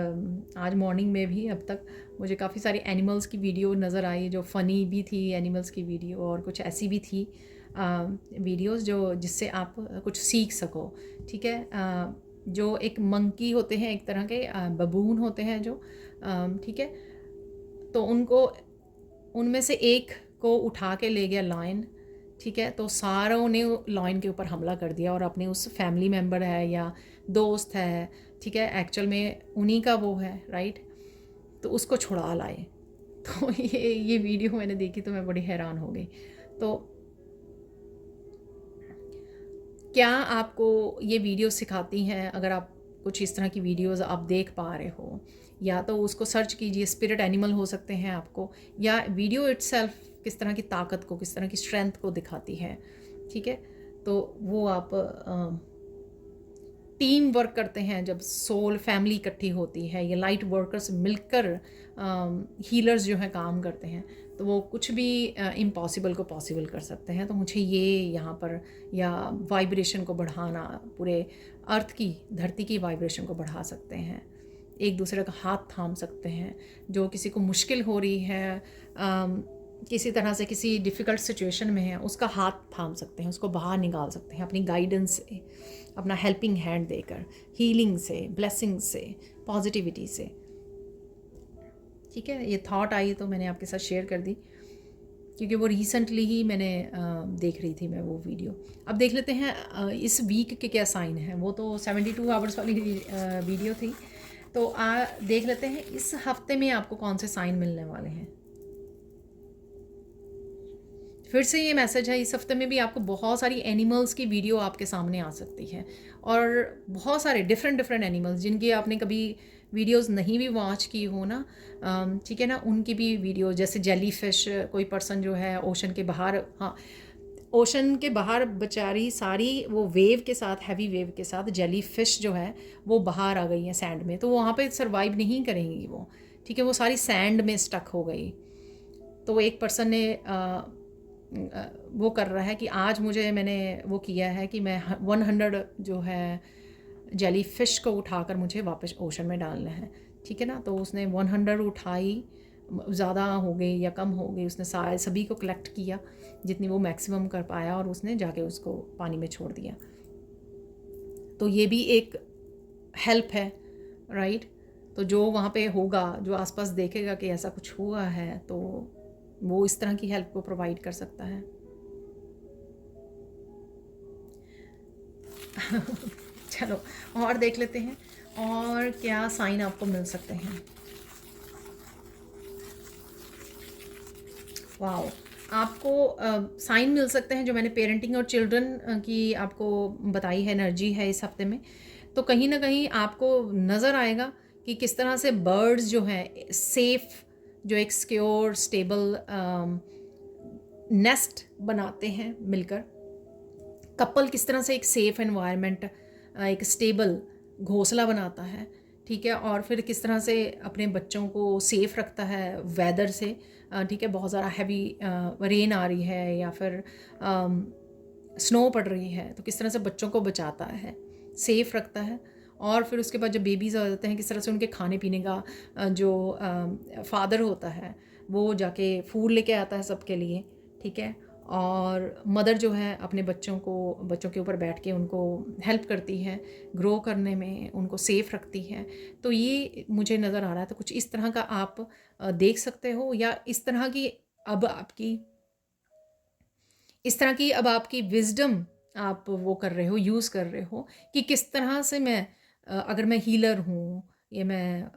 आज मॉर्निंग में भी अब तक मुझे काफ़ी सारी एनिमल्स की वीडियो नज़र आई, जो फ़नी भी थी एनिमल्स की वीडियो, और कुछ ऐसी भी थी वीडियोस जो जिससे आप कुछ सीख सको, ठीक है। जो एक मंकी होते हैं, एक तरह के बबून होते हैं जो, ठीक है। तो उनमें से एक को उठा के ले गया लायन, ठीक है। तो सारों ने लायन के ऊपर हमला कर दिया और अपने उस फैमिली मेम्बर है या दोस्त है, ठीक है, एक्चुअल में उन्हीं का वो है, राइट, तो उसको छुड़ा लाए। तो ये वीडियो मैंने देखी तो मैं बड़ी हैरान हो गई। तो क्या आपको ये वीडियो सिखाती हैं, अगर आप कुछ इस तरह की वीडियोस आप देख पा रहे हो, या तो उसको सर्च कीजिए, स्पिरिट एनिमल हो सकते हैं आपको, या वीडियो इट्सेल्फ किस तरह की ताकत को, किस तरह की स्ट्रेंथ को दिखाती है, ठीक है। तो वो आप टीम वर्क करते हैं, जब सोल फैमिली इकट्ठी होती है, या लाइट वर्कर्स मिलकर हीलर्स जो हैं काम करते हैं, तो वो कुछ भी इम्पॉसिबल को पॉसिबल कर सकते हैं। तो मुझे ये यहाँ पर, या वाइब्रेशन को बढ़ाना, पूरे अर्थ की, धरती की वाइब्रेशन को बढ़ा सकते हैं, एक दूसरे का हाथ थाम सकते हैं। जो किसी को मुश्किल हो रही है, किसी तरह से किसी डिफ़िकल्ट सिचुएशन में है, उसका हाथ थाम सकते हैं, उसको बाहर निकाल सकते हैं अपनी गाइडेंस से, अपना हेल्पिंग हैंड देकर, हीलिंग से, ब्लेसिंग से, पॉजिटिविटी से, ठीक है। ये थॉट आई तो मैंने आपके साथ शेयर कर दी, क्योंकि वो रिसेंटली ही मैंने देख रही थी मैं वो वीडियो। अब देख लेते हैं इस वीक के क्या साइन हैं। वो तो 72 आवर्स वाली वीडियो थी, तो देख लेते हैं इस हफ्ते में आपको कौन से साइन मिलने वाले हैं। फिर से ये मैसेज है, इस हफ्ते में भी आपको बहुत सारी एनिमल्स की वीडियो आपके सामने आ सकती है, और बहुत सारे डिफरेंट एनिमल्स जिनकी आपने कभी वीडियोस नहीं भी वॉच की हो ना, ठीक है ना, उनकी भी वीडियो, जैसे जेली फिश, कोई पर्सन जो है ओशन के बाहर, हाँ, ओशन के बाहर बेचारी सारी वो वेव के साथ, हैवी वेव के साथ जेली फिश जो है वो बाहर आ गई है सैंड में, तो वहाँ पे सर्वाइव नहीं करेंगी वो, ठीक है, वो सारी सैंड में स्टक हो गई। तो एक पर्सन ने वो कर रहा है कि आज मैंने वो किया है कि मैं 100 जो है जेली फ़िश को उठाकर मुझे वापस ओशन में डालना है, ठीक है ना। तो उसने 100 उठाई, ज़्यादा हो गई या कम हो गई, उसने सारे सभी को कलेक्ट किया जितनी वो मैक्सिमम कर पाया, और उसने जाके उसको पानी में छोड़ दिया। तो ये भी एक हेल्प है, राइट। तो जो वहाँ पे होगा, जो आसपास देखेगा कि ऐसा कुछ हुआ है, तो वो इस तरह की हेल्प को प्रोवाइड कर सकता है। चलो और देख लेते हैं और क्या साइन आपको मिल सकते हैं। वाओ! आपको साइन मिल सकते हैं जो मैंने पेरेंटिंग और चिल्ड्रन की आपको बताई है, एनर्जी है इस हफ्ते में। तो कहीं न कहीं आपको नज़र आएगा कि किस तरह से बर्ड्स जो हैं सेफ़, जो एक सिक्योर स्टेबल नेस्ट बनाते हैं मिलकर। कपल किस तरह से एक सेफ़ एनवायरनमेंट, एक स्टेबल घोंसला बनाता है, ठीक है? और फिर किस तरह से अपने बच्चों को सेफ़ रखता है वेदर से, ठीक है? बहुत ज़्यादा हैवी रेन आ रही है या फिर स्नो पड़ रही है, तो किस तरह से बच्चों को बचाता है, सेफ़ रखता है। और फिर उसके बाद जब बेबीज़ आ जाते हैं, किस तरह से उनके खाने पीने का जो फ़ादर होता है, वो जाके फूड लेके आता है सबके लिए, ठीक है? और मदर जो है अपने बच्चों के ऊपर बैठ के उनको हेल्प करती है, ग्रो करने में उनको सेफ़ रखती है। तो ये मुझे नज़र आ रहा है, तो कुछ इस तरह का आप देख सकते हो, या अब आपकी इस तरह की अब आपकी विज़डम आप वो कर रहे हो, यूज़ कर रहे हो कि किस तरह से अगर मैं हीलर हूँ या मैं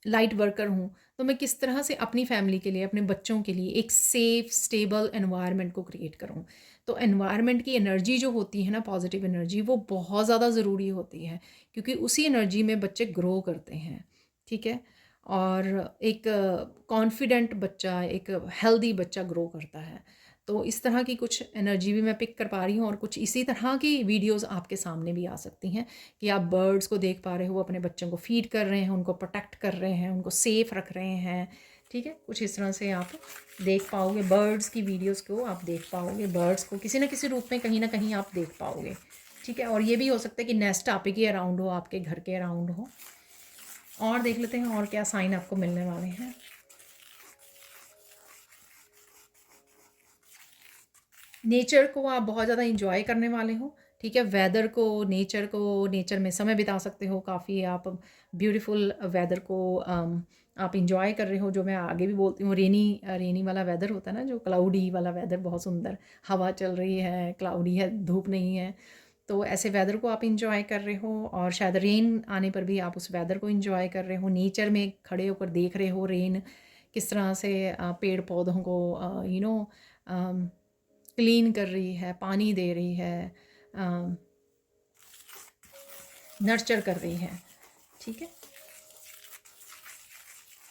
लाइट वर्कर हूँ, तो मैं किस तरह से अपनी फैमिली के लिए, अपने बच्चों के लिए एक सेफ़, स्टेबल एनवायरनमेंट को क्रिएट करूँ। तो एनवायरनमेंट की एनर्जी जो होती है ना, पॉज़िटिव एनर्जी, वो बहुत ज़्यादा ज़रूरी होती है, क्योंकि उसी एनर्जी में बच्चे ग्रो करते हैं, ठीक है? और एक कॉन्फिडेंट बच्चा, एक हेल्दी बच्चा ग्रो करता है। तो इस तरह की कुछ एनर्जी भी मैं पिक कर पा रही हूँ, और कुछ इसी तरह की वीडियोज़ आपके सामने भी आ सकती हैं कि आप बर्ड्स को देख पा रहे हो, अपने बच्चों को फीड कर रहे हैं, उनको प्रोटेक्ट कर रहे हैं, उनको सेफ़ रख रहे हैं, ठीक है? कुछ इस तरह से आप देख पाओगे, बर्ड्स की वीडियोज़ को आप देख पाओगे, बर्ड्स को किसी न किसी रूप में कहीं न कहीं आप देख पाओगे, ठीक है? और ये भी हो सकता है कि नेस्ट आप ही के अराउंड हो, आपके घर के अराउंड हो। और देख लेते हैं और क्या साइन आपको मिलने वाले हैं। नेचर को आप बहुत ज़्यादा एंजॉय करने वाले हो, ठीक है? नेचर में समय बिता सकते हो काफ़ी आप। ब्यूटीफुल वेदर को आप एंजॉय कर रहे हो, जो मैं आगे भी बोलती हूँ, रेनी वाला वेदर होता है ना, जो क्लाउडी वाला वेदर, बहुत सुंदर हवा चल रही है, क्लाउडी है, धूप नहीं है। तो ऐसे वेदर को आप एंजॉय कर रहे हो, और शायद रेन आने पर भी आप उस वेदर को एंजॉय कर रहे हो, नेचर में खड़े होकर देख रहे हो रेन किस तरह से पेड़ पौधों को यू नो क्लीन कर रही है, पानी दे रही है, नर्चर कर रही है, ठीक है?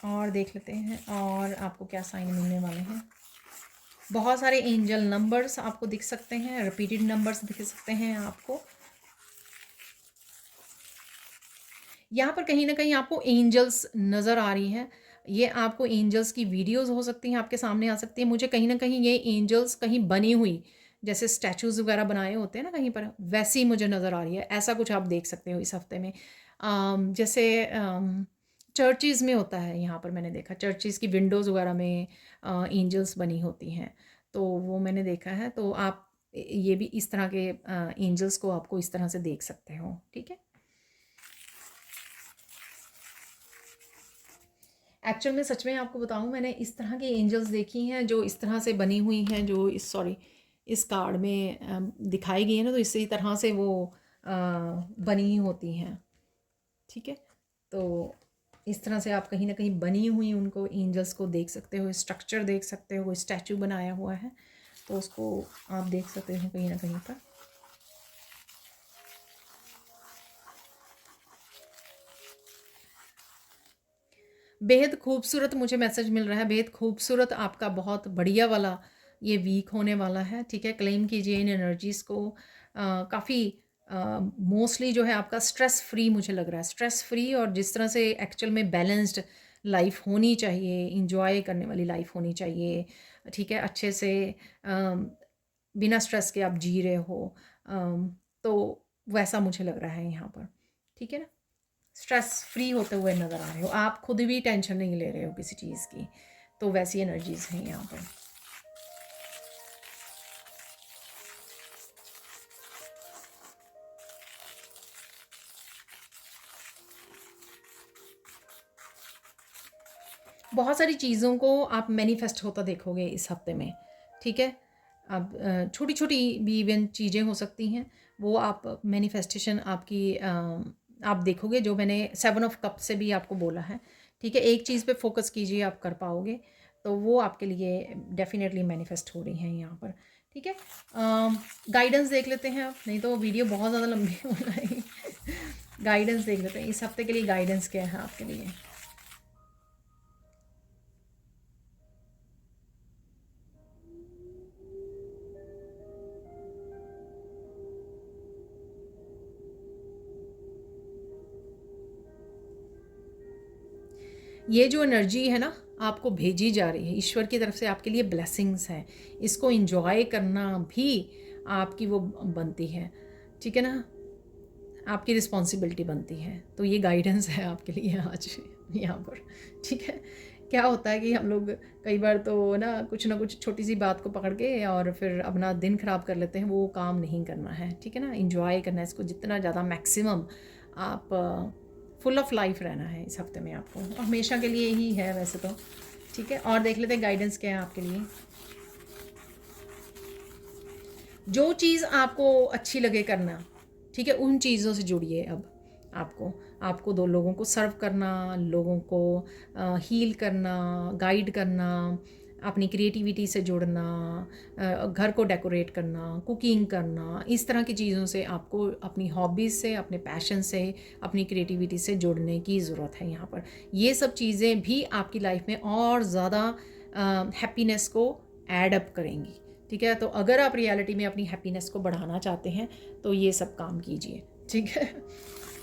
और देख लेते हैं और आपको क्या साइन मिलने वाले हैं। बहुत सारे एंजल नंबर्स आपको दिख सकते हैं, रिपीटेड नंबर्स दिख सकते हैं आपको। यहाँ पर कहीं न कहीं आपको एंजल्स नज़र आ रही हैं। ये आपको एंजल्स की वीडियोज़ हो सकती हैं, आपके सामने आ सकती हैं। मुझे कहीं न कहीं ये एंजल्स कहीं बनी हुई, जैसे स्टैचूज़ वगैरह बनाए होते हैं ना कहीं पर, वैसी मुझे नज़र आ रही है। ऐसा कुछ आप देख सकते हो इस हफ़्ते में। जैसे चर्चेज़ में होता है, यहाँ पर मैंने देखा चर्चेज़ की विंडोज़ वगैरह में एंजल्स बनी होती हैं। तो वो मैंने देखा है। तो आप ये भी इस तरह के एंजल्स को आपको इस तरह से देख सकते हो, ठीक है? एक्चुअल में सच में आपको बताऊँ, मैंने इस तरह की एंजल्स देखी हैं जो इस तरह से बनी हुई हैं, जो इस कार्ड में दिखाई गई है ना, तो इसी तरह से वो बनी होती हैं, ठीक है? तो इस तरह से आप कहीं न कहीं बनी हुई उनको एंजल्स को देख सकते हो, स्ट्रक्चर देख सकते हो, स्टैचू बनाया हुआ है, तो उसको आप देख सकते हो कहीं न कहीं पर। बेहद खूबसूरत मुझे मैसेज मिल रहा है, बेहद खूबसूरत आपका बहुत बढ़िया वाला ये वीक होने वाला है, ठीक है? क्लेम कीजिए इन एनर्जीज़ को। काफ़ी मोस्टली जो है आपका स्ट्रेस फ्री मुझे लग रहा है, स्ट्रेस फ्री, और जिस तरह से एक्चुअल में बैलेंस्ड लाइफ होनी चाहिए, एन्जॉय करने वाली लाइफ होनी चाहिए, ठीक है? अच्छे से बिना स्ट्रेस के आप जी रहे हो, तो वैसा मुझे लग रहा है यहाँ पर, ठीक है ना? स्ट्रेस फ्री होते हुए नज़र आ रहे हो, आप खुद भी टेंशन नहीं ले रहे हो किसी चीज़ की, तो वैसी एनर्जीज़ हैं यहाँ पर। बहुत सारी चीज़ों को आप मैनिफेस्ट होता देखोगे इस हफ्ते में, ठीक है? अब छोटी छोटी भी इवन चीज़ें हो सकती हैं, वो आप मैनिफेस्टेशन आपकी आप देखोगे, जो मैंने 7 ऑफ कप से भी आपको बोला है, ठीक है? एक चीज़ पे फोकस कीजिए, आप कर पाओगे। तो वो आपके लिए डेफिनेटली मैनिफेस्ट हो रही हैं यहाँ पर, ठीक है। गाइडेंस देख लेते हैं आप, नहीं तो वीडियो बहुत ज़्यादा लंबी हो जाएगी। गाइडेंस देख लेते हैं इस हफ्ते के लिए, गाइडेंस क्या है आपके लिए। ये जो एनर्जी है ना आपको भेजी जा रही है ईश्वर की तरफ से, आपके लिए ब्लेसिंग्स हैं, इसको एंजॉय करना भी आपकी वो बनती है, ठीक है ना, आपकी रिस्पॉन्सिबिलिटी बनती है। तो ये गाइडेंस है आपके लिए आज यहाँ पर, ठीक है। क्या होता है कि हम लोग कई बार तो ना कुछ छोटी सी बात को पकड़ के और फिर अपना दिन ख़राब कर लेते हैं, वो काम नहीं करना है, ठीक है ना। एंजॉय करना है इसको जितना ज़्यादा मैक्सिमम, आप फुल ऑफ लाइफ रहना है इस हफ्ते में आपको, और हमेशा के लिए ही है वैसे तो, ठीक है। और देख लेते हैं गाइडेंस क्या है आपके लिए। जो चीज़ आपको अच्छी लगे करना, ठीक है, उन चीज़ों से जुड़िए अब। आपको दो लोगों को सर्व करना, लोगों को हील करना, गाइड करना, अपनी क्रिएटिविटी से जुड़ना, घर को डेकोरेट करना, कुकिंग करना, इस तरह की चीज़ों से आपको अपनी हॉबीज़ से, अपने पैशन से, अपनी क्रिएटिविटी से जुड़ने की ज़रूरत है यहाँ पर। ये सब चीज़ें भी आपकी लाइफ में और ज़्यादा हैप्पीनेस को ऐड अप करेंगी, ठीक है। तो अगर आप रियलिटी में अपनी हैप्पीनेस को बढ़ाना चाहते हैं तो ये सब काम कीजिए, ठीक है।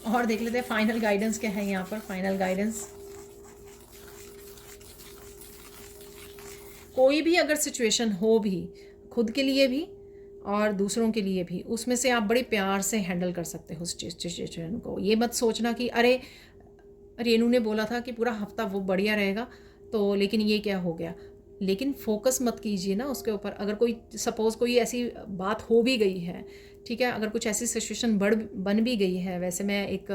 और देख लेते हैं फाइनल गाइडेंस क्या है यहाँ पर। फाइनल गाइडेंस, कोई भी अगर सिचुएशन हो भी, खुद के लिए भी और दूसरों के लिए भी, उसमें से आप बड़े प्यार से हैंडल कर सकते हो उस सिचुएशन को। ये मत सोचना कि अरे रेनू ने बोला था कि पूरा हफ्ता वो बढ़िया रहेगा, तो लेकिन ये क्या हो गया। लेकिन फोकस मत कीजिए ना उसके ऊपर। अगर कोई सपोज़ कोई ऐसी बात हो भी गई है, ठीक है, अगर कुछ ऐसी सिचुएशन बन भी गई है, वैसे मैं एक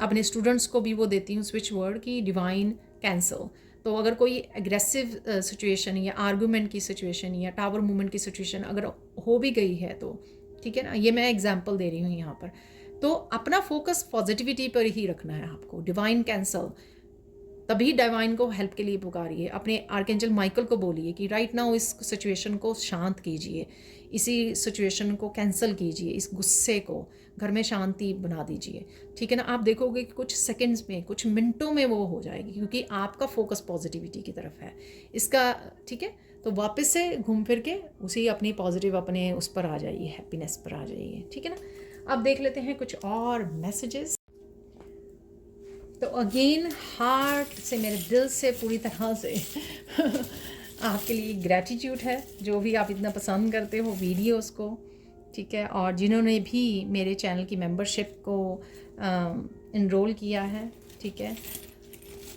अपने स्टूडेंट्स को भी वो देती हूँ स्विच वर्ड की डिवाइन कैंसल। तो अगर कोई एग्रेसिव सिचुएशन या आर्गूमेंट की सिचुएशन या टावर मूवमेंट की सिचुएशन अगर हो भी गई है तो, ठीक है ना, ये मैं एग्जांपल दे रही हूँ यहाँ पर, तो अपना फोकस पॉजिटिविटी पर ही रखना है आपको। डिवाइन कैंसल, तभी डिवाइन को हेल्प के लिए पुकारिए, अपने आर्कएंजल माइकल को बोलिए कि राइट नाउ इस सिचुएशन को शांत कीजिए, इसी सिचुएशन को कैंसिल कीजिए, इस गुस्से को घर में शांति बना दीजिए, ठीक है ना। आप देखोगे कि कुछ सेकंड्स में, कुछ मिनटों में वो हो जाएगी, क्योंकि आपका फोकस पॉजिटिविटी की तरफ है इसका, ठीक है। तो वापस से घूम फिर के उसी अपनी पॉजिटिव अपने उस पर आ जाइए, हैप्पीनेस पर आ जाइए, ठीक है ना। अब देख लेते हैं कुछ और मैसेजेस। तो अगेन हार्ट से, मेरे दिल से पूरी तरह से आपके लिए ग्रैटिट्यूड है, जो भी आप इतना पसंद करते हो वीडियोस को, ठीक है। और जिन्होंने भी मेरे चैनल की मेंबरशिप को इनरोल किया है, ठीक है,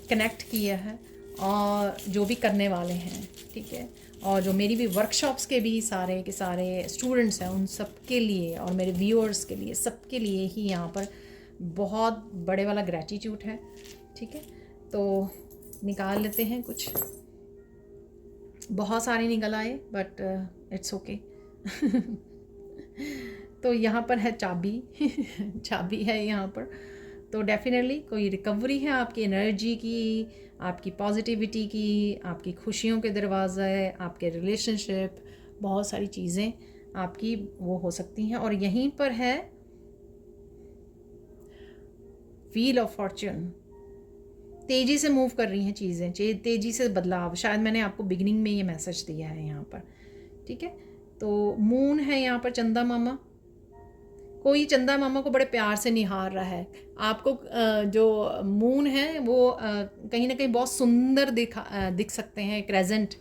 कनेक्ट किया है, और जो भी करने वाले हैं, ठीक है, और जो मेरी भी वर्कशॉप्स के भी सारे के सारे स्टूडेंट्स हैं, उन सब के लिए, और मेरे व्यूअर्स के लिए, सबके लिए ही यहाँ पर बहुत बड़े वाला ग्रैटिट्यूड है, ठीक है। तो निकाल लेते हैं कुछ, बहुत सारे निकल आए बट इट्स ओके। तो यहाँ पर है चाबी चाबी है यहाँ पर। तो डेफिनेटली कोई रिकवरी है आपकी एनर्जी की, आपकी पॉजिटिविटी की, आपकी खुशियों के दरवाज़े, आपके रिलेशनशिप, बहुत सारी चीज़ें आपकी वो हो सकती हैं। और यहीं पर है व्हील ऑफ फॉर्च्यून, तेज़ी से मूव कर रही हैं चीज़ें, तेज़ी से बदलाव। शायद मैंने आपको बिगिनिंग में ये मैसेज दिया है यहाँ पर, ठीक है। तो मून है यहाँ पर, चंदा मामा, कोई चंदा मामा को बड़े प्यार से निहार रहा है आपको। जो मून है वो कहीं ना कहीं बहुत सुंदर दिख सकते हैं क्रेजेंट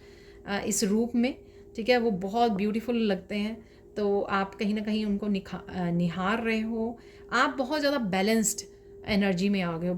इस रूप में, ठीक है, वो बहुत ब्यूटीफुल लगते हैं। तो आप कहीं ना कहीं उनको निहार रहे हो। आप बहुत ज़्यादा बैलेंस्ड एनर्जी में आ गए हो,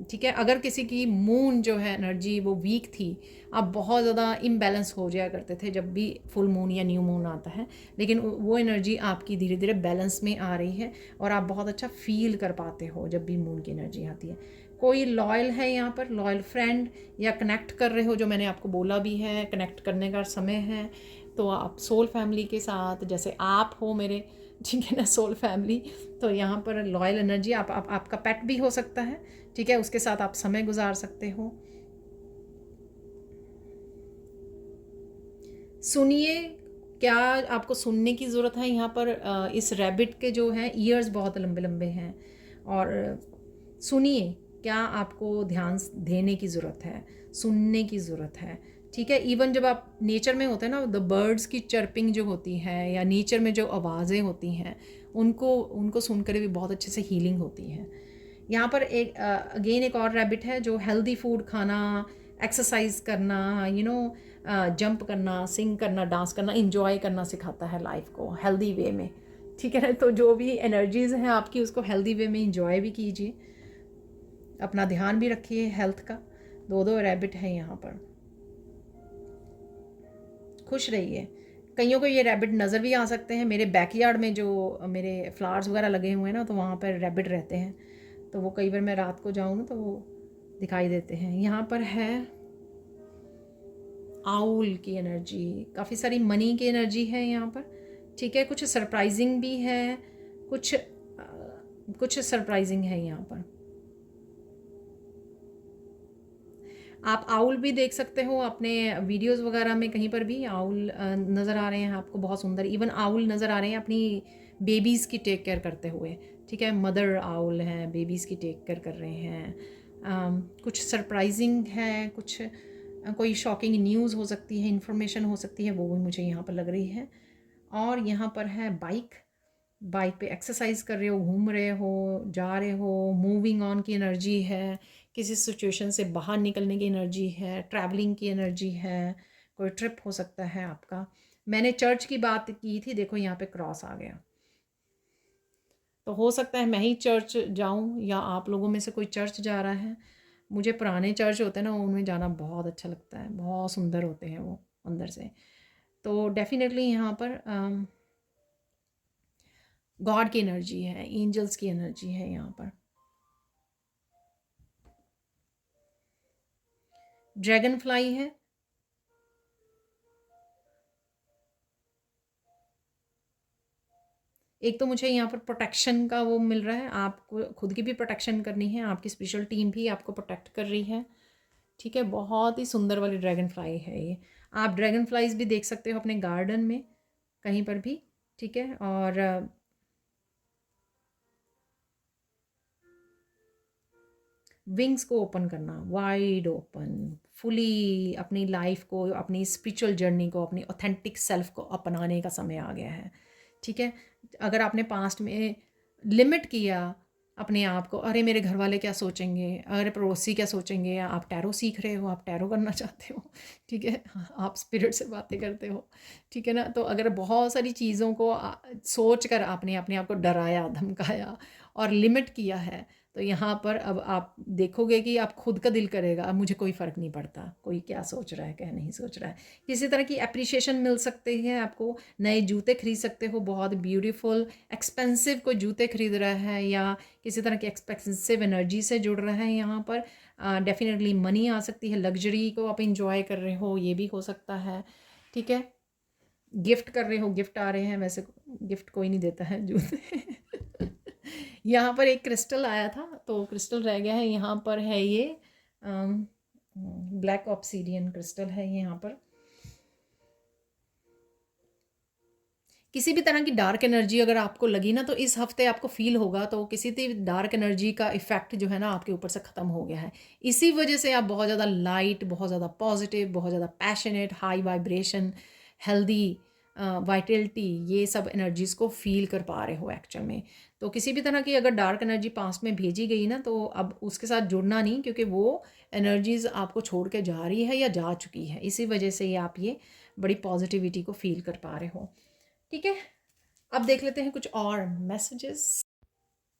ठीक है। अगर किसी की मून जो है एनर्जी वो वीक थी, आप बहुत ज़्यादा इम्बैलेंस हो जाया करते थे जब भी फुल मून या न्यू मून आता है, लेकिन वो एनर्जी आपकी धीरे धीरे बैलेंस में आ रही है, और आप बहुत अच्छा फील कर पाते हो जब भी मून की एनर्जी आती है। कोई लॉयल है यहाँ पर, लॉयल फ्रेंड, या कनेक्ट कर रहे हो, जो मैंने आपको बोला भी है, कनेक्ट करने का समय है। तो आप सोल फैमिली के साथ, जैसे आप हो मेरे, ठीक है ना, सोल फैमिली, तो यहाँ पर लॉयल एनर्जी, आपका पेट भी हो सकता है, ठीक है, उसके साथ आप समय गुजार सकते हो। सुनिए, क्या आपको सुनने की ज़रूरत है यहाँ पर? इस रैबिट के जो हैं ईयर्स बहुत लंबे लंबे हैं, और सुनिए, क्या आपको ध्यान देने की ज़रूरत है, सुनने की ज़रूरत है, ठीक है। इवन जब आप नेचर में होते हैं ना, द बर्ड्स की चर्पिंग जो होती है या नेचर में जो आवाज़ें होती हैं, उनको उनको सुनकर भी बहुत अच्छे से हीलिंग होती है। यहाँ पर एक अगेन एक और रैबिट है जो हेल्दी फूड खाना, एक्सरसाइज करना, जंप करना, सिंग करना, डांस करना, इंजॉय करना सिखाता है लाइफ को हेल्दी वे में, ठीक है। तो जो भी एनर्जीज़ हैं आपकी, उसको हेल्दी वे में इंजॉय भी कीजिए, अपना ध्यान भी रखिए हेल्थ का। दो रैबिट हैं यहाँ पर, खुश रहिए। कईयों को ये रैबिट नज़र भी आ सकते हैं। मेरे बैकयार्ड में जो मेरे फ्लावर्स वगैरह लगे हुए हैं ना, तो वहाँ पर रैबिट रहते हैं, तो वो कई बार मैं रात को जाऊँ ना तो वो दिखाई देते हैं। यहाँ पर है आउल की एनर्जी, काफ़ी सारी मनी की एनर्जी है यहाँ पर, ठीक है। कुछ सरप्राइजिंग भी है, कुछ सरप्राइजिंग है यहाँ पर। आप आउल भी देख सकते हो अपने वीडियोस वगैरह में, कहीं पर भी आउल नज़र आ रहे हैं आपको, बहुत सुंदर। इवन आउल नज़र आ रहे हैं अपनी बेबीज़ की टेक केयर करते हुए, ठीक है। मदर आउल हैं, बेबीज़ की टेक केयर कर रहे हैं। कुछ सरप्राइजिंग है, कुछ कोई शॉकिंग न्यूज़ हो सकती है, इंफॉर्मेशन हो सकती है, वो भी मुझे यहाँ पर लग रही है। और यहाँ पर है बाइक पे एक्सरसाइज कर रहे हो, घूम रहे हो, जा रहे हो, मूविंग ऑन की एनर्जी है, किसी सिचुएशन से बाहर निकलने की एनर्जी है, ट्रैवलिंग की एनर्जी है, कोई ट्रिप हो सकता है आपका। मैंने चर्च की बात की थी, देखो यहाँ पे क्रॉस आ गया, तो हो सकता है मैं ही चर्च जाऊँ या आप लोगों में से कोई चर्च जा रहा है। मुझे पुराने चर्च होते हैं ना, उनमें जाना बहुत अच्छा लगता है, बहुत सुंदर होते हैं वो अंदर से। तो डेफिनेटली यहाँ पर गॉड की एनर्जी है, एंजल्स की एनर्जी है यहाँ पर। ड्रैगन फ्लाई है, एक तो मुझे यहाँ पर प्रोटेक्शन का वो मिल रहा है, आपको खुद की भी प्रोटेक्शन करनी है, आपकी स्पेशल टीम भी आपको प्रोटेक्ट कर रही है, ठीक है। बहुत ही सुंदर वाली ड्रैगन फ्लाई है ये। आप ड्रैगन फ्लाइज भी देख सकते हो अपने गार्डन में कहीं पर भी, ठीक है। और विंग्स को ओपन करना, वाइड ओपन, फुली अपनी लाइफ को, अपनी स्पिरिचुअल जर्नी को, अपनी ऑथेंटिक सेल्फ को अपनाने का समय आ गया है, ठीक है। अगर आपने पास्ट में लिमिट किया अपने आप को, अरे मेरे घर वाले क्या सोचेंगे, अरे पड़ोसी क्या सोचेंगे, आप टैरो सीख रहे हो, आप टैरो करना चाहते हो, ठीक है, आप स्पिरिट से बातें करते हो, ठीक है ना। तो अगर बहुत सारी चीज़ों को सोच कर आपने अपने आप को डराया, धमकाया और लिमिट किया है, तो यहाँ पर अब आप देखोगे कि आप खुद का दिल करेगा, अब मुझे कोई फ़र्क नहीं पड़ता कोई क्या सोच रहा है, क्या नहीं सोच रहा है। किसी तरह की अप्रिशिएशन मिल सकती है आपको, नए जूते खरीद सकते हो, बहुत ब्यूटीफुल एक्सपेंसिव कोई जूते खरीद रहा है या किसी तरह की एक्सपेंसिव एनर्जी से जुड़ रहा है यहाँ पर। डेफिनेटली मनी आ सकती है, लग्जरी को आप इंजॉय कर रहे हो, ये भी हो सकता है, ठीक है। गिफ्ट कर रहे हो, गिफ्ट आ रहे हैं, वैसे गिफ्ट कोई नहीं देता है जूते यहाँ पर एक क्रिस्टल आया था तो क्रिस्टल रह गया है, यहाँ पर है ये ब्लैक ऑब्सीडियन क्रिस्टल है यहाँ पर। किसी भी तरह की डार्क एनर्जी अगर आपको लगी ना, तो इस हफ्ते आपको फील होगा, तो किसी भी डार्क एनर्जी का इफेक्ट जो है ना आपके ऊपर से ख़त्म हो गया है। इसी वजह से आप बहुत ज़्यादा लाइट, बहुत ज़्यादा पॉजिटिव, बहुत ज़्यादा passionate, high vibration, healthy, Vitality, ये सब एनर्जीज़ को फील कर पा रहे हो एक्चुअल में। तो किसी भी तरह की अगर डार्क एनर्जी पास्ट में भेजी गई ना, तो अब उसके साथ जुड़ना नहीं, क्योंकि वो एनर्जीज़ आपको छोड़ के जा रही है या जा चुकी है। इसी वजह से ये आप ये बड़ी पॉजिटिविटी को फील कर पा रहे हो, ठीक है। अब देख लेते हैं कुछ और मैसेजेस।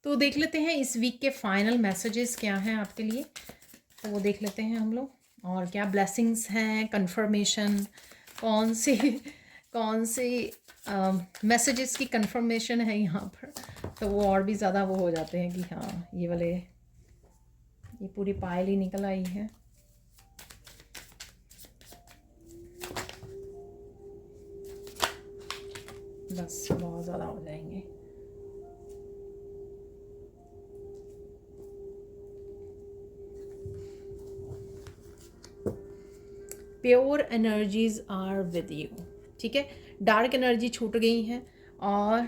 तो देख लेते हैं इस वीक के फाइनल मैसेजेस क्या हैं आपके लिए, तो वो देख लेते हैं हम लोग, और क्या ब्लेसिंग्स हैं, कंफर्मेशन, कौन सी मैसेजेस की कंफर्मेशन है यहाँ पर, तो वो और भी ज़्यादा वो हो जाते हैं कि हाँ ये वाले, ये पूरी पायल ही निकल आई है। बस बहुत ज़्यादा हो जाएंगे। Pure energies are with you. ठीक है, डार्क एनर्जी छूट गई हैं और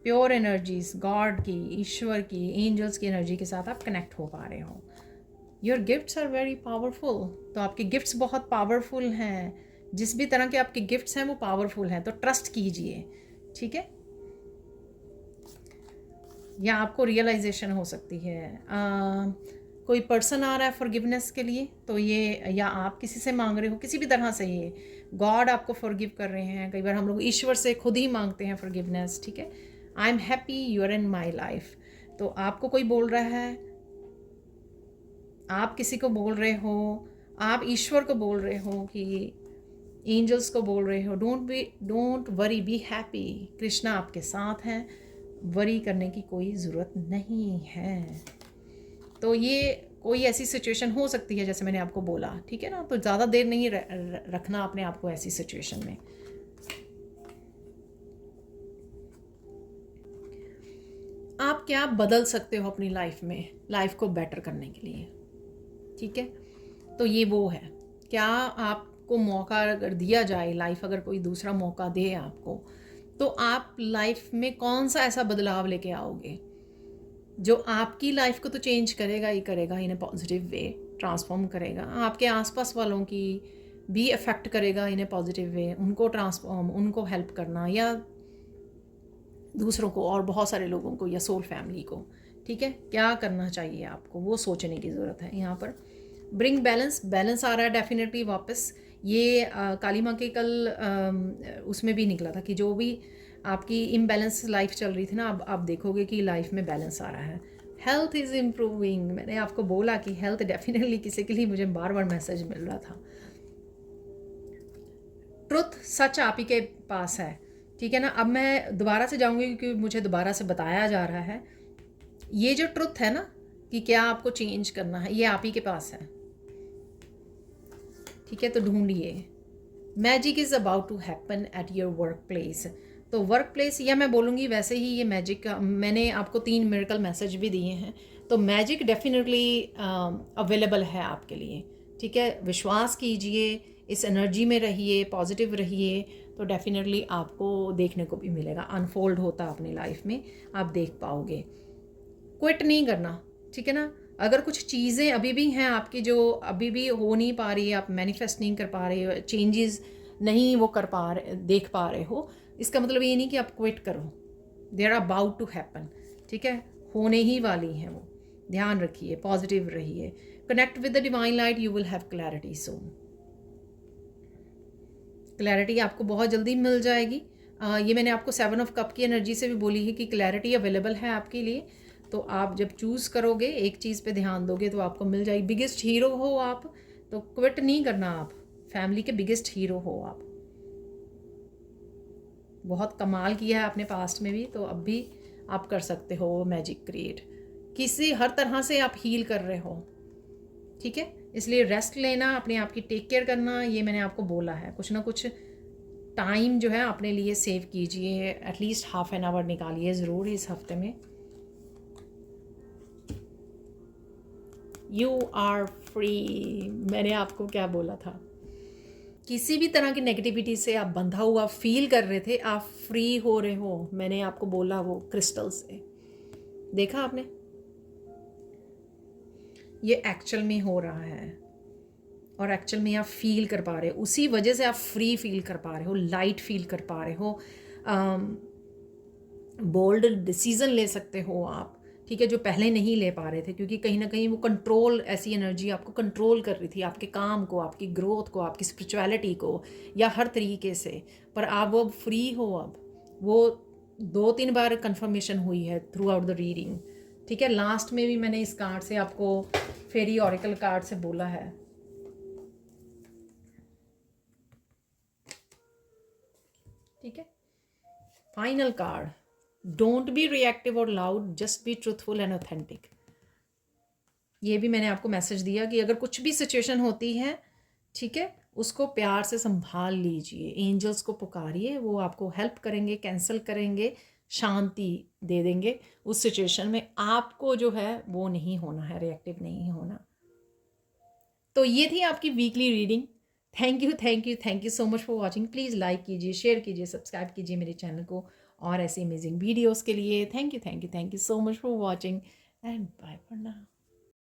प्योर एनर्जीज, गॉड की, ईश्वर की, एंजल्स की एनर्जी के साथ आप कनेक्ट हो पा रहे हो। Your gifts are very powerful. तो आपके गिफ्ट्स बहुत पावरफुल हैं। जिस भी तरह के आपके गिफ्ट्स हैं वो पावरफुल हैं, तो ट्रस्ट कीजिए। ठीक है, या आपको रियलाइजेशन हो सकती है। कोई पर्सन आ रहा है फॉरगिवनेस के लिए, तो ये, या आप किसी से मांग रहे हो, किसी भी तरह से ये गॉड आपको फॉरगिव कर रहे हैं। कई बार हम लोग ईश्वर से खुद ही मांगते हैं फॉरगिवनेस। ठीक है, I am happy you are in my life. तो आपको कोई बोल रहा है, आप किसी को बोल रहे हो, आप ईश्वर को बोल रहे हो, कि एंजल्स को बोल रहे हो, don't worry, be happy, Krishna आपके साथ हैं, वरी करने की कोई ज़रूरत नहीं है। तो ये कोई ऐसी सिचुएशन हो सकती है जैसे मैंने आपको बोला, ठीक है ना, तो ज़्यादा देर नहीं रखना अपने आप को ऐसी सिचुएशन में। आप क्या बदल सकते हो अपनी लाइफ में, लाइफ को बेटर करने के लिए। ठीक है, तो ये वो है, क्या आपको मौका अगर दिया जाए, लाइफ अगर कोई दूसरा मौका दे आपको, तो आप लाइफ में कौन सा ऐसा बदलाव लेके आओगे जो आपकी लाइफ को तो चेंज करेगा ही करेगा, इन ए पॉजिटिव वे ट्रांसफॉर्म करेगा, आपके आसपास वालों की भी अफेक्ट करेगा इन ए पॉजिटिव वे, उनको ट्रांसफॉर्म, उनको हेल्प करना, या दूसरों को और बहुत सारे लोगों को, या सोल फैमिली को। ठीक है, क्या करना चाहिए आपको, वो सोचने की ज़रूरत है। यहाँ पर ब्रिंग बैलेंस, बैलेंस आ रहा है डेफिनेटली वापस। ये काली माँ के कल उसमें भी निकला था कि जो भी आपकी इम्बैलेंस लाइफ चल रही थी ना, अब आप देखोगे कि लाइफ में बैलेंस आ रहा है। हेल्थ इज़ इम्प्रूविंग, मैंने आपको बोला कि हेल्थ डेफिनेटली किसी के लिए, मुझे बार बार मैसेज मिल रहा था। ट्रुथ, सच आप ही के पास है। ठीक है ना, अब मैं दोबारा से जाऊंगी क्योंकि मुझे दोबारा से बताया जा रहा है, ये जो ट्रुथ है ना कि क्या आपको चेंज करना है, ये आप ही के पास है। ठीक है, तो ढूंढिए। Magic is about to happen at your work place. तो वर्क प्लेस, या मैं बोलूँगी वैसे ही ये मैजिक का, मैंने आपको 3 मिरेकल मैसेज भी दिए हैं, तो मैजिक डेफिनेटली अवेलेबल है आपके लिए। ठीक है, विश्वास कीजिए, इस एनर्जी में रहिए, पॉजिटिव रहिए, तो डेफिनेटली आपको देखने को भी मिलेगा, अनफोल्ड होता अपनी लाइफ में आप देख पाओगे। क्विट नहीं करना, ठीक है ना। अगर कुछ चीज़ें अभी भी हैं आपकी जो अभी भी हो नहीं पा रही है, आप मैनिफेस्ट नहीं कर पा रहे हो, चेंजेस नहीं वो कर पा रहे, देख पा रहे हो, इसका मतलब ये नहीं कि आप क्विट करो, they are about to happen. ठीक है, होने ही वाली हैं वो, ध्यान रखिए, पॉजिटिव रहिए, connect with the divine light, you will have clarity soon. Clarity आपको बहुत जल्दी मिल जाएगी। ये मैंने आपको 7 ऑफ कप की एनर्जी से भी बोली है कि क्लैरिटी अवेलेबल है आपके लिए। तो आप जब चूज़ करोगे, एक चीज़ पे ध्यान दोगे, तो आपको मिल जाएगी। बिगेस्ट हीरो हो आप, तो क्विट नहीं करना, आप फैमिली के बिगेस्ट हीरो हो आप। बहुत कमाल किया है आपने पास्ट में भी, तो अब भी आप कर सकते हो मैजिक क्रिएट। किसी हर तरह से आप हील कर रहे हो। ठीक है, इसलिए रेस्ट लेना, अपने आप की टेक केयर करना, ये मैंने आपको बोला है। कुछ ना कुछ टाइम जो है अपने लिए सेव कीजिए, एटलीस्ट हाफ एन आवर निकालिए ज़रूर इस हफ्ते में। यू आर फ्री, मैंने आपको क्या बोला था, किसी भी तरह की नेगेटिविटी से आप बंधा हुआ फील कर रहे थे, आप फ्री हो रहे हो। मैंने आपको बोला वो क्रिस्टल से, देखा आपने, ये एक्चुअल में हो रहा है, और एक्चुअल में आप फील कर पा रहे हो, उसी वजह से आप फ्री फील कर पा रहे हो, लाइट फील कर पा रहे हो, बोल्ड डिसीज़न ले सकते हो आप। ठीक है, जो पहले नहीं ले पा रहे थे, क्योंकि कहीं ना कहीं वो कंट्रोल, ऐसी एनर्जी आपको कंट्रोल कर रही थी, आपके काम को, आपकी ग्रोथ को, आपकी स्पिरिचुअलिटी को, या हर तरीके से। पर आप वो फ्री हो अब, वो 2-3 बार कंफर्मेशन हुई है थ्रू आउट द रीडिंग। ठीक है, लास्ट में भी मैंने इस कार्ड से आपको, फेरी ऑरिकल कार्ड से बोला है। ठीक है, final card, don't be reactive और loud, just be truthful and authentic. ये भी मैंने आपको मैसेज दिया कि अगर कुछ भी सिचुएशन होती है, ठीक है, उसको प्यार से संभाल लीजिए, एंजल्स को पुकारिए, वो आपको हेल्प करेंगे, कैंसल करेंगे, शांति दे देंगे उस सिचुएशन में। आपको जो है वो नहीं होना है, रिएक्टिव नहीं होना। तो ये थी आपकी weekly reading. Thank you thank you thank you so much for watching. Please like कीजिए, शेयर कीजिए, सब्सक्राइब कीजिए मेरे चैनल को और ऐसे अमेजिंग वीडियोज़ के लिए। Thank you thank you thank you so much for watching and bye for now.